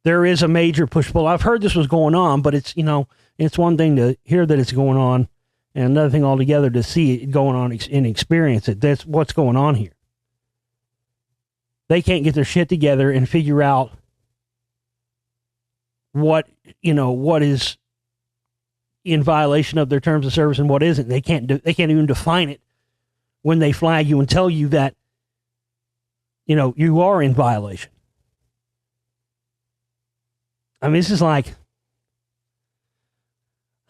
There is a major push-pull. I've heard this was going on, but it's, it's one thing to hear that it's going on and another thing altogether to see it going on and experience it. That's what's going on here. They can't get their shit together and figure out what is in violation of their terms of service and what isn't. They can't even define it when they flag you and tell you that, you are in violation. I mean, this is like,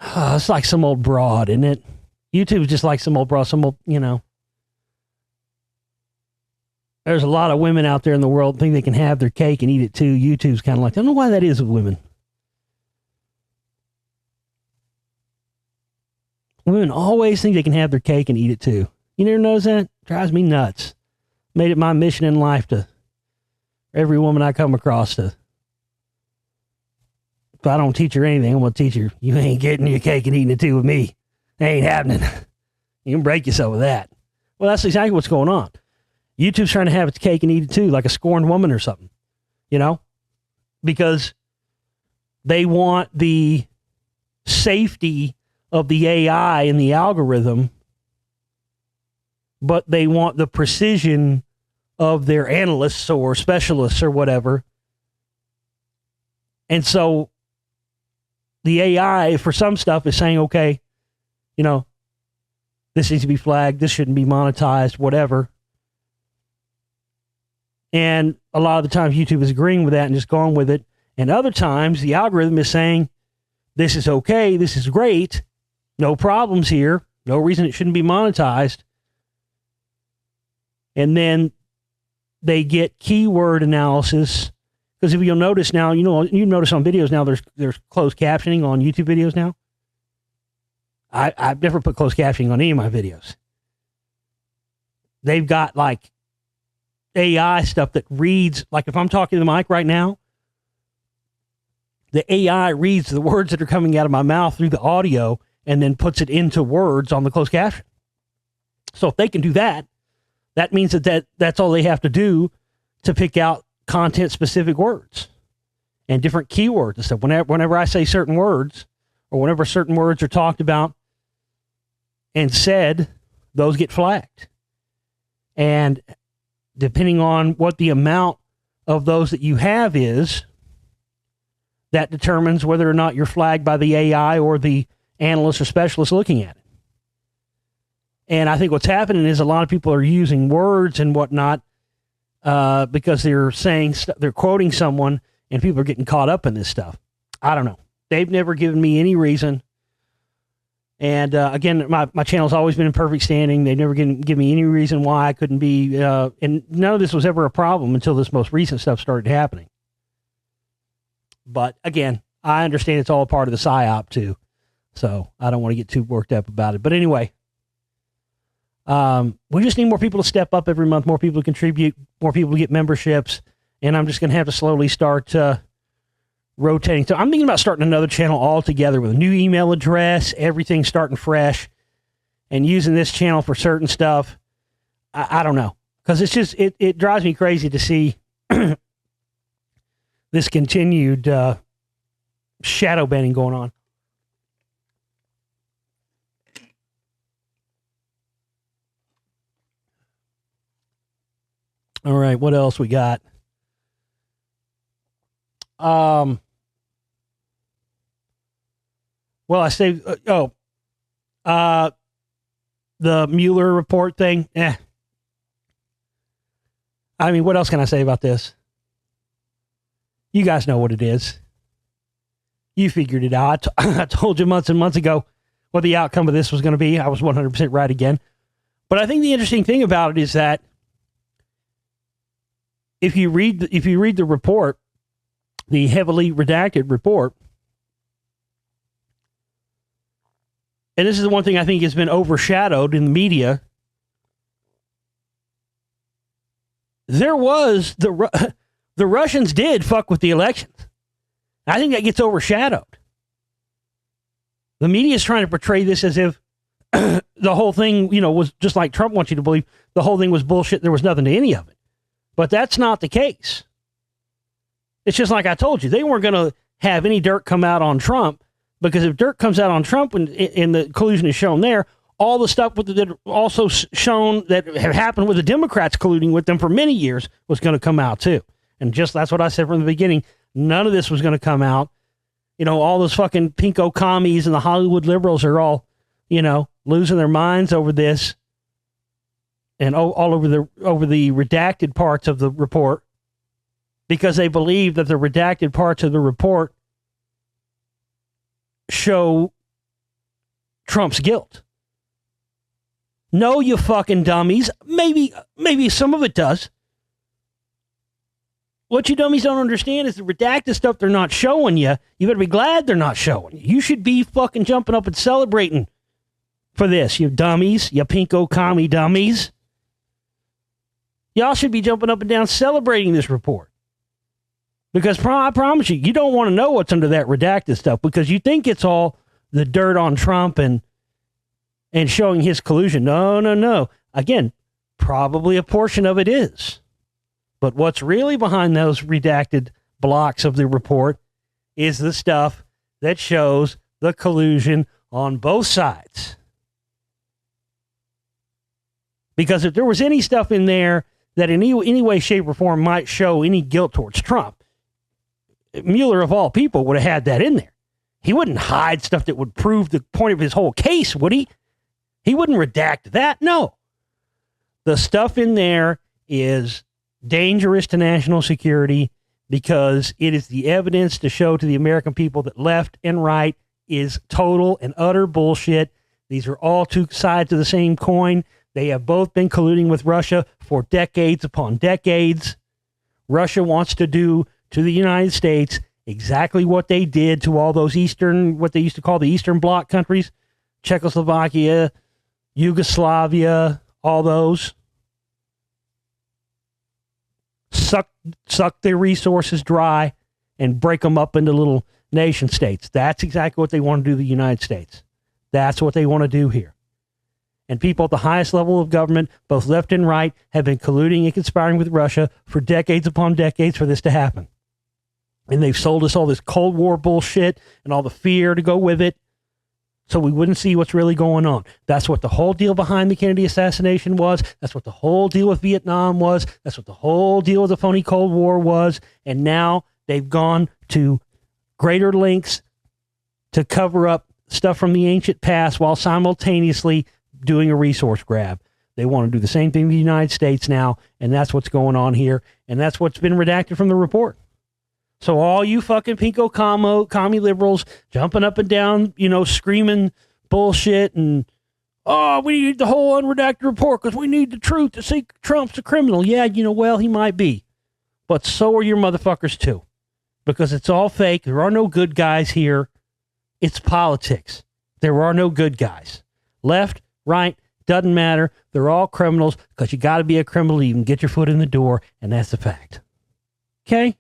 it's like some old broad, isn't it? YouTube is just like some old broad, There's a lot of women out there in the world think they can have their cake and eat it too. YouTube's kind of like, I don't know why that is with women. Women always think they can have their cake and eat it too. You never notice that? Drives me nuts. Made it my mission in life to every woman I come across to. If I don't teach her anything, I'm going to teach her, you ain't getting your cake and eating it too with me. It ain't happening. You can break yourself with that. Well, that's exactly what's going on. YouTube's trying to have its cake and eat it too, like a scorned woman or something, because they want the safety of the AI and the algorithm, but they want the precision of their analysts or specialists or whatever. And so the AI for some stuff is saying, okay, this needs to be flagged, this shouldn't be monetized, whatever. And a lot of the times YouTube is agreeing with that and just going with it. And other times the algorithm is saying, this is okay, this is great, no problems here, no reason it shouldn't be monetized. And then they get keyword analysis. Because if you'll notice now, you notice on videos now, there's closed captioning on YouTube videos now. I've never put closed captioning on any of my videos. They've got like AI stuff that reads, like if I'm talking to the mic right now, the AI reads the words that are coming out of my mouth through the audio and then puts it into words on the closed caption. So if they can do that, that means that's all they have to do to pick out content-specific words and different keywords and stuff. Whenever I say certain words, or whenever certain words are talked about and said, those get flagged. And depending on what the amount of those that you have is, that determines whether or not you're flagged by the AI or the analyst or specialist looking at it. And I think what's happening is a lot of people are using words and whatnot because they're saying, they're quoting someone, and people are getting caught up in this stuff. I don't know. They've never given me any reason. And again, my channel's always been in perfect standing. They've never given me any reason why I couldn't be, and none of this was ever a problem until this most recent stuff started happening. But again, I understand it's all a part of the PSYOP too. So I don't want to get too worked up about it. But anyway, we just need more people to step up every month, more people to contribute, more people to get memberships. And I'm just going to have to slowly start rotating. So I'm thinking about starting another channel altogether with a new email address, everything starting fresh, and using this channel for certain stuff. I don't know. Because it's just, it drives me crazy to see this continued shadow banning going on. All right, what else we got? Well, I say, the Mueller report thing. I mean, what else can I say about this? You guys know what it is. You figured it out. I told you months and months ago what the outcome of this was going to be. I was 100% right again. But I think the interesting thing about it is that if you read the report, the heavily redacted report, and this is the one thing I think has been overshadowed in the media, there was the Russians did fuck with the elections. I think that gets overshadowed. The media is trying to portray this as if the whole thing, was just like Trump wants you to believe, the whole thing was bullshit. There was nothing to any of it. But that's not the case. It's just like I told you, they weren't going to have any dirt come out on Trump, because if dirt comes out on Trump and the collusion is shown there, all the stuff that also shown that have happened with the Democrats colluding with them for many years was going to come out too. And just that's what I said from the beginning. None of this was going to come out. All those fucking pinko commies and the Hollywood liberals are all, losing their minds over this and all over the redacted parts of the report, because they believe that the redacted parts of the report show Trump's guilt. No, you fucking dummies. Maybe some of it does. What you dummies don't understand is the redacted stuff they're not showing you. You better be glad they're not showing you. You should be fucking jumping up and celebrating for this, you dummies, you pinko commie dummies. Y'all should be jumping up and down celebrating this report. Because I promise you, you don't want to know what's under that redacted stuff, because you think it's all the dirt on Trump and showing his collusion. No. Again, probably a portion of it is. But what's really behind those redacted blocks of the report is the stuff that shows the collusion on both sides. Because if there was any stuff in there that in any way, shape, or form might show any guilt towards Trump, Mueller, of all people, would have had that in there. He wouldn't hide stuff that would prove the point of his whole case, would he? He wouldn't redact that. No. The stuff in there is dangerous to national security, because it is the evidence to show to the American people that left and right is total and utter bullshit. These are all two sides of the same coin. They have both been colluding with Russia for decades upon decades. Russia wants to do to the United States exactly what they did to all those what they used to call the Eastern Bloc countries, Czechoslovakia, Yugoslavia, all those. Suck their resources dry and break them up into little nation states. That's exactly what they want to do to the United States. That's what they want to do here. And people at the highest level of government, both left and right, have been colluding and conspiring with Russia for decades upon decades for this to happen. And they've sold us all this Cold War bullshit and all the fear to go with it, so we wouldn't see what's really going on. That's what the whole deal behind the Kennedy assassination was. That's what the whole deal with Vietnam was. That's what the whole deal with the phony Cold War was. And now they've gone to greater lengths to cover up stuff from the ancient past while simultaneously doing a resource grab. They want to do the same thing in the United States now, and that's what's going on here, and that's what's been redacted from the report. So all you fucking pinko commie liberals jumping up and down, screaming bullshit and, we need the whole unredacted report because we need the truth to see Trump's a criminal. Yeah, well, he might be. But so are your motherfuckers too. Because it's all fake. There are no good guys here. It's politics. There are no good guys. Left, right, doesn't matter. They're all criminals, because you got to be a criminal to even get your foot in the door, and that's the fact. Okay?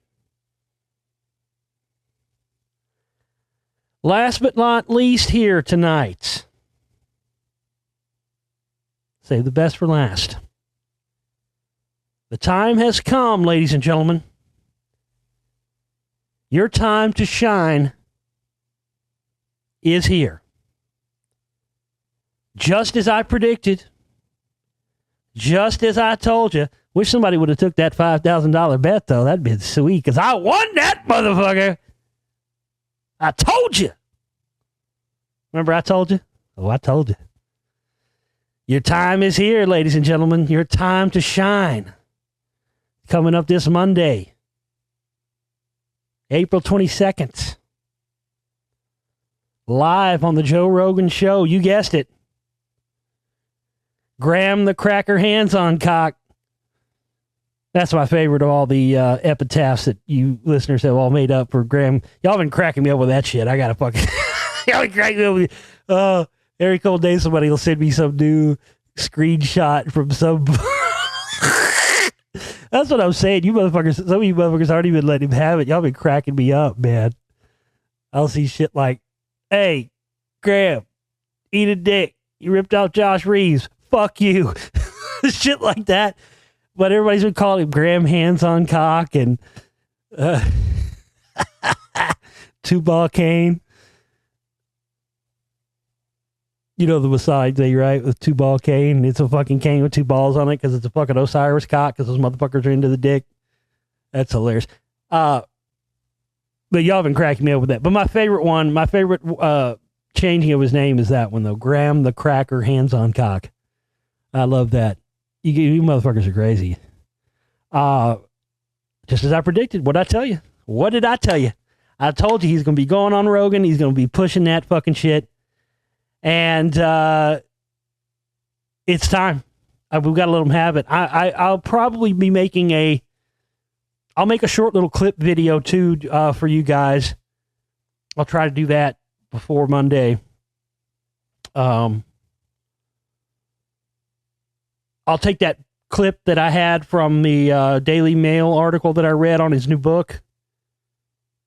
Last but not least here tonight. Save the best for last. The time has come, ladies and gentlemen. Your time to shine is here. Just as I predicted. Just as I told you. Wish somebody would have took that $5,000 bet, though. That'd been sweet, because I won that motherfucker. I told you. Remember I told you? Oh, I told you. Your time is here, ladies and gentlemen. Your time to shine. Coming up this Monday, April 22nd. Live on the Joe Rogan Show. You guessed it. Graham the Cracker Hancock. That's my favorite of all the epitaphs that you listeners have all made up for Graham. Y'all been cracking me up with that shit. I gotta fucking... Y'all been cracking me up with... every couple days somebody will send me some new screenshot from some... That's what I'm saying. You motherfuckers... Some of you motherfuckers aren't even letting him have it. Y'all been cracking me up, man. I'll see shit like, hey, Graham, eat a dick. You ripped off Josh Reeves. Fuck you. Shit like that. But everybody's been calling him Graham Hancock and two-ball cane. You know the Messiah thing, right? With two-ball cane. It's a fucking cane with two balls on it because it's a fucking Osiris cock because those motherfuckers are into the dick. That's hilarious. But y'all been cracking me up with that. But my favorite changing of his name is that one, though. Graham the Cracker Hancock. I love that. You motherfuckers are crazy. Just as I predicted. What'd I tell you? What did I tell you? I told you he's going to be going on Rogan. He's going to be pushing that fucking shit. And it's time. We've got to let him have it. I'll probably be making I'll make a short little clip video too for you guys. I'll try to do that before Monday. I'll take that clip that I had from the Daily Mail article that I read on his new book,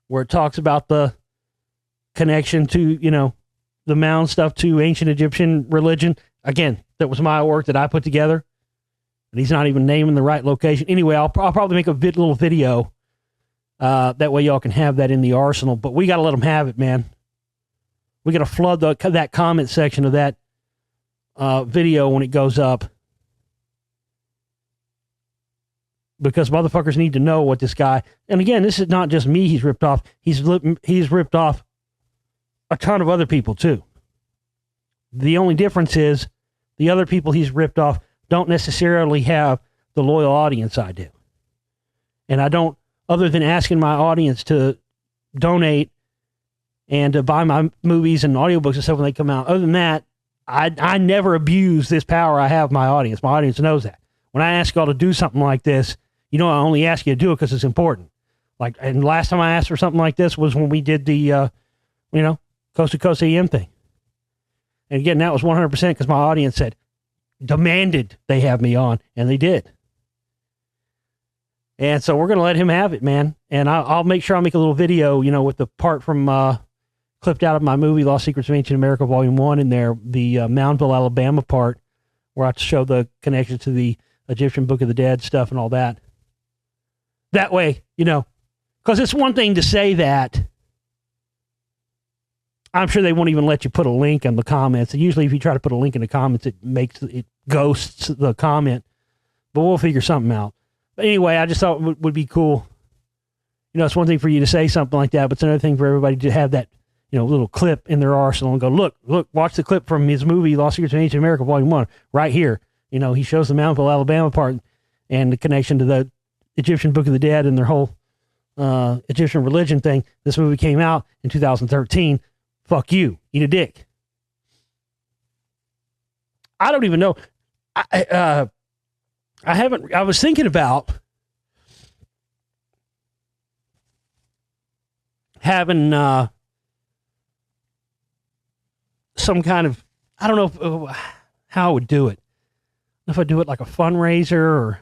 where it talks about the connection to, the mound stuff to ancient Egyptian religion. Again, that was my work that I put together. And he's not even naming the right location. Anyway, I'll probably make a little video. That way y'all can have that in the arsenal. But we got to let them have it, man. We got to flood that comment section of that video when it goes up. Because motherfuckers need to know what this guy... And again, this is not just me he's ripped off. He's ripped off a ton of other people, too. The only difference is the other people he's ripped off don't necessarily have the loyal audience I do. And I don't, other than asking my audience to donate and to buy my movies and audiobooks and stuff when they come out, other than that, I never abuse this power I have my audience. My audience knows that. When I ask y'all to do something like this, I only ask you to do it because it's important. And last time I asked for something like this was when we did the, Coast to Coast AM thing. And again, that was 100% because my audience demanded they have me on, and they did. And so we're going to let him have it, man. And I'll make sure I'll make a little video, with the part from clipped out of my movie, Lost Secrets of Ancient America, Volume 1 in there, the Moundville, Alabama part, where I show the connection to the Egyptian Book of the Dead stuff and all that. That way, because it's one thing to say that. I'm sure they won't even let you put a link in the comments. And usually if you try to put a link in the comments, it ghosts the comment. But we'll figure something out. But anyway, I just thought it would be cool. It's one thing for you to say something like that, but it's another thing for everybody to have that, little clip in their arsenal and go, look, watch the clip from his movie, Lost Secrets of Ancient America, Volume 1, right here. He shows the Moundville, Alabama part and the connection to the Egyptian Book of the Dead and their whole Egyptian religion thing. This movie came out in 2013. Fuck you. Eat a dick. I don't even know. I was thinking about having some kind of, I don't know how I would do it. If I do it like a fundraiser or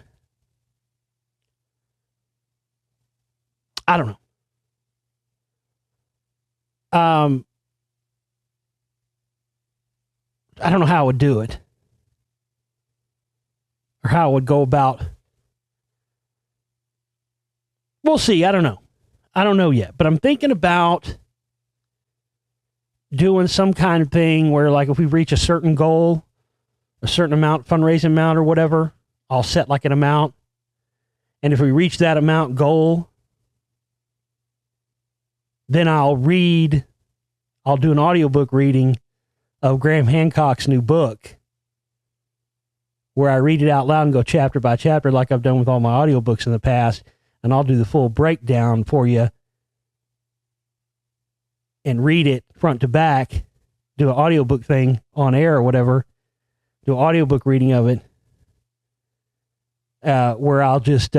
I don't know. I don't know how I would do it or how I would go about. We'll see. I don't know. I don't know yet, but I'm thinking about doing some kind of thing where, like, if we reach a certain goal, a certain amount, fundraising amount or whatever, I'll set like an amount. And if we reach that amount goal, then I'll do an audiobook reading of Graham Hancock's new book, where I read it out loud and go chapter by chapter like I've done with all my audiobooks in the past, and I'll do the full breakdown for you and read it front to back, do an audiobook thing on air or whatever, do an audiobook reading of it, where I'll just,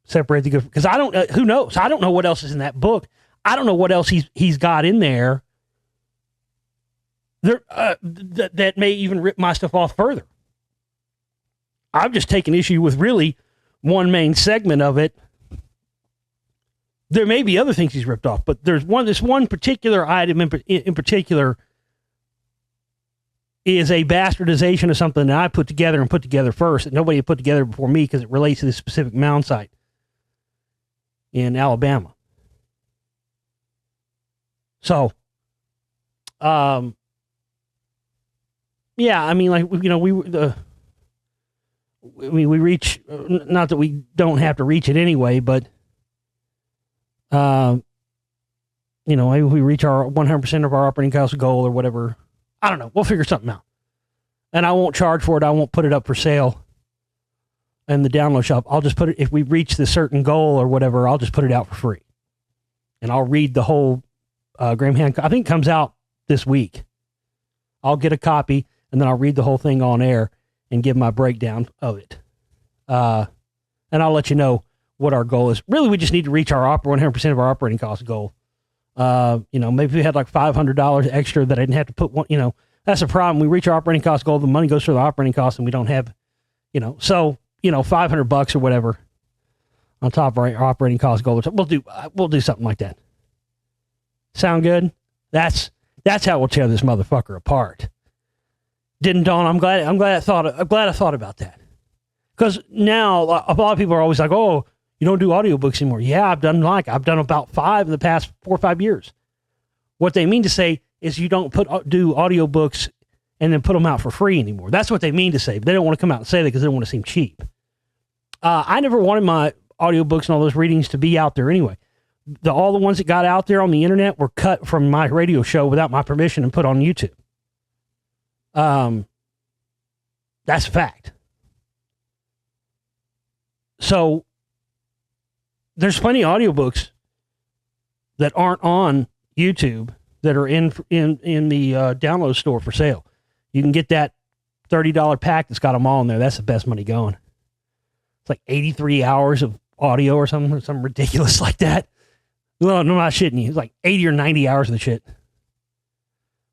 separate the good, because I don't, who knows? I don't know what else is in that book. I don't know what else he's got in there that may even rip my stuff off further. I've just taken issue with really one main segment of it There may be other things he's ripped off, but there's this one particular item in particular is a bastardization of something that I put together first that nobody had put together before me because it relates to this specific mound site in Alabama. So, yeah, I mean, like, you know, we reach, not that we don't have to reach it anyway, but, you know, maybe we reach our 100% of our operating cost goal or whatever. I don't know. We'll figure something out. And I won't charge for it. I won't put it up for sale in the download shop. I'll just put it, if we reach the certain goal or whatever, I'll just put it out for free. And I'll read the whole Graham Hancock. I think it comes out this week. I'll get a copy and then I'll read the whole thing on air and give my breakdown of it. And I'll let you know what our goal is. Really, we just need to reach our 100% of our operating cost goal. You know, maybe we had like $500 extra that I didn't have to put one, you know, that's a problem. We reach our operating cost goal, the money goes for the operating costs and we don't have, you know, so, you know, $500 or whatever on top of our operating cost goal. We'll do something like that. Sound good? That's how we'll tear this motherfucker apart. Didn't dawn. I'm glad I thought about that. Because now a lot of people are always like, oh, you don't do audiobooks anymore. Yeah, I've done about 5 in the past 4 or 5 years. What they mean to say is you don't do audiobooks and then put them out for free anymore. That's what they mean to say, but they don't want to come out and say that because they don't want to seem cheap. I never wanted my audiobooks and all those readings to be out there anyway. All the ones that got out there on the internet were cut from my radio show without my permission and put on YouTube. That's a fact. So there's plenty of audiobooks that aren't on YouTube that are in the download store for sale. You can get that $30 pack that's got them all in there. That's the best money going. It's like 83 hours of audio or something ridiculous like that. Well, no, I'm not shitting you. It's like 80 or 90 hours of the shit.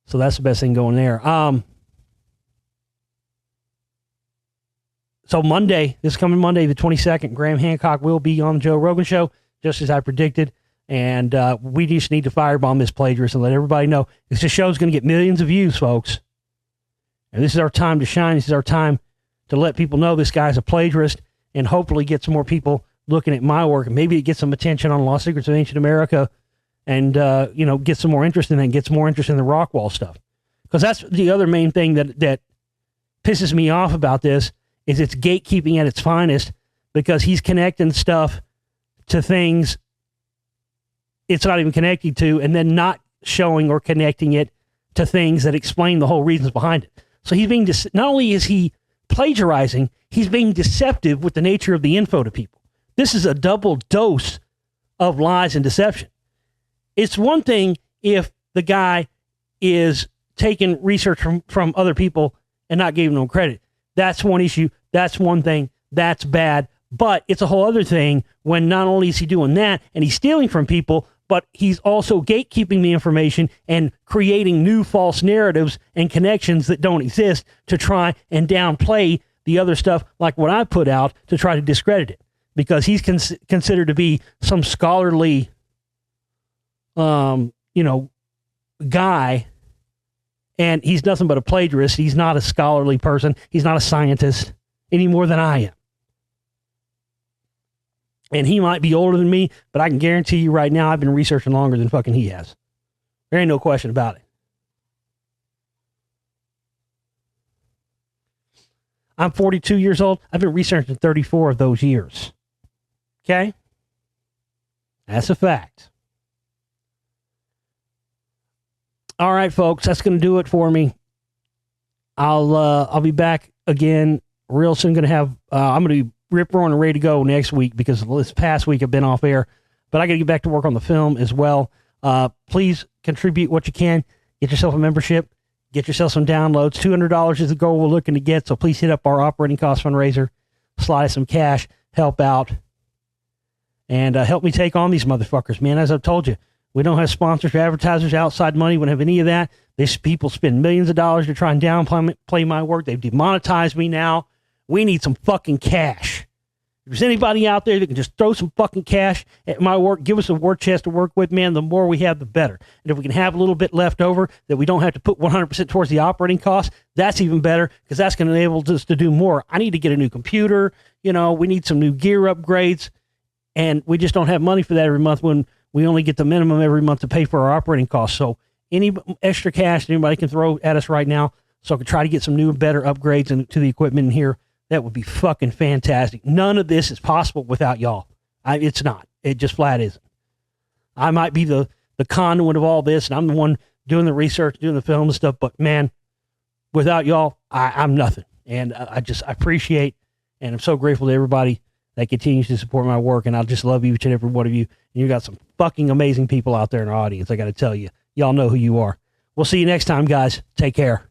So that's the best thing going there. So this coming Monday, the 22nd, Graham Hancock will be on the Joe Rogan Show, just as I predicted. And we just need to firebomb this plagiarist and let everybody know this show's going to get millions of views, folks. And this is our time to shine. This is our time to let people know this guy's a plagiarist and hopefully get some more people looking at my work. And maybe it gets some attention on Lost Secrets of Ancient America and, you know, get some more interest in it and get some more interest in the Rockwall stuff. Because that's the other main thing that pisses me off about this is it's gatekeeping at its finest because he's connecting stuff to things it's not even connecting to and then not showing or connecting it to things that explain the whole reasons behind it. So he's being, not only is he plagiarizing, he's being deceptive with the nature of the info to people. This is a double dose of lies and deception. It's one thing if the guy is taking research from other people and not giving them credit. That's one issue. That's one thing. That's bad. But it's a whole other thing when not only is he doing that and he's stealing from people, but he's also gatekeeping the information and creating new false narratives and connections that don't exist to try and downplay the other stuff like what I put out to try to discredit it. Because he's considered to be some scholarly, guy, and he's nothing but a plagiarist. He's not a scholarly person. He's not a scientist any more than I am. And he might be older than me, but I can guarantee you right now I've been researching longer than fucking he has. There ain't no question about it. I'm 42 years old. I've been researching 34 of those years. Okay? That's a fact. All right, folks, that's going to do it for me. I'll be back again real soon. I'm going to be rip roaring and ready to go next week because this past week I've been off air, but I got to get back to work on the film as well. Please contribute what you can. Get yourself a membership. Get yourself some downloads. $200 is the goal we're looking to get, so please hit up our operating cost fundraiser, slide some cash, help out, and help me take on these motherfuckers, man. As I've told you, we don't have sponsors or advertisers, outside money. We don't have any of that. These people spend millions of dollars to try and downplay my work. They've demonetized me now. We need some fucking cash. If there's anybody out there that can just throw some fucking cash at my work, give us a war chest to work with, man, the more we have, the better. And if we can have a little bit left over that we don't have to put 100% towards the operating costs, that's even better because that's going to enable us to do more. I need to get a new computer. You know, we need some new gear upgrades, and we just don't have money for that every month when we only get the minimum every month to pay for our operating costs. So any extra cash that anybody can throw at us right now so I can try to get some new and better upgrades to the equipment in here, that would be fucking fantastic. None of this is possible without y'all. It's not. It just flat isn't. I might be the conduit of all this, and I'm the one doing the research, doing the film and stuff, but man, without y'all, I'm nothing. And I appreciate, and I'm so grateful to everybody that continues to support my work, and I just love each and every one of you. And you got some fucking amazing people out there in our audience, I got to tell you. Y'all know who you are. We'll see you next time, guys. Take care.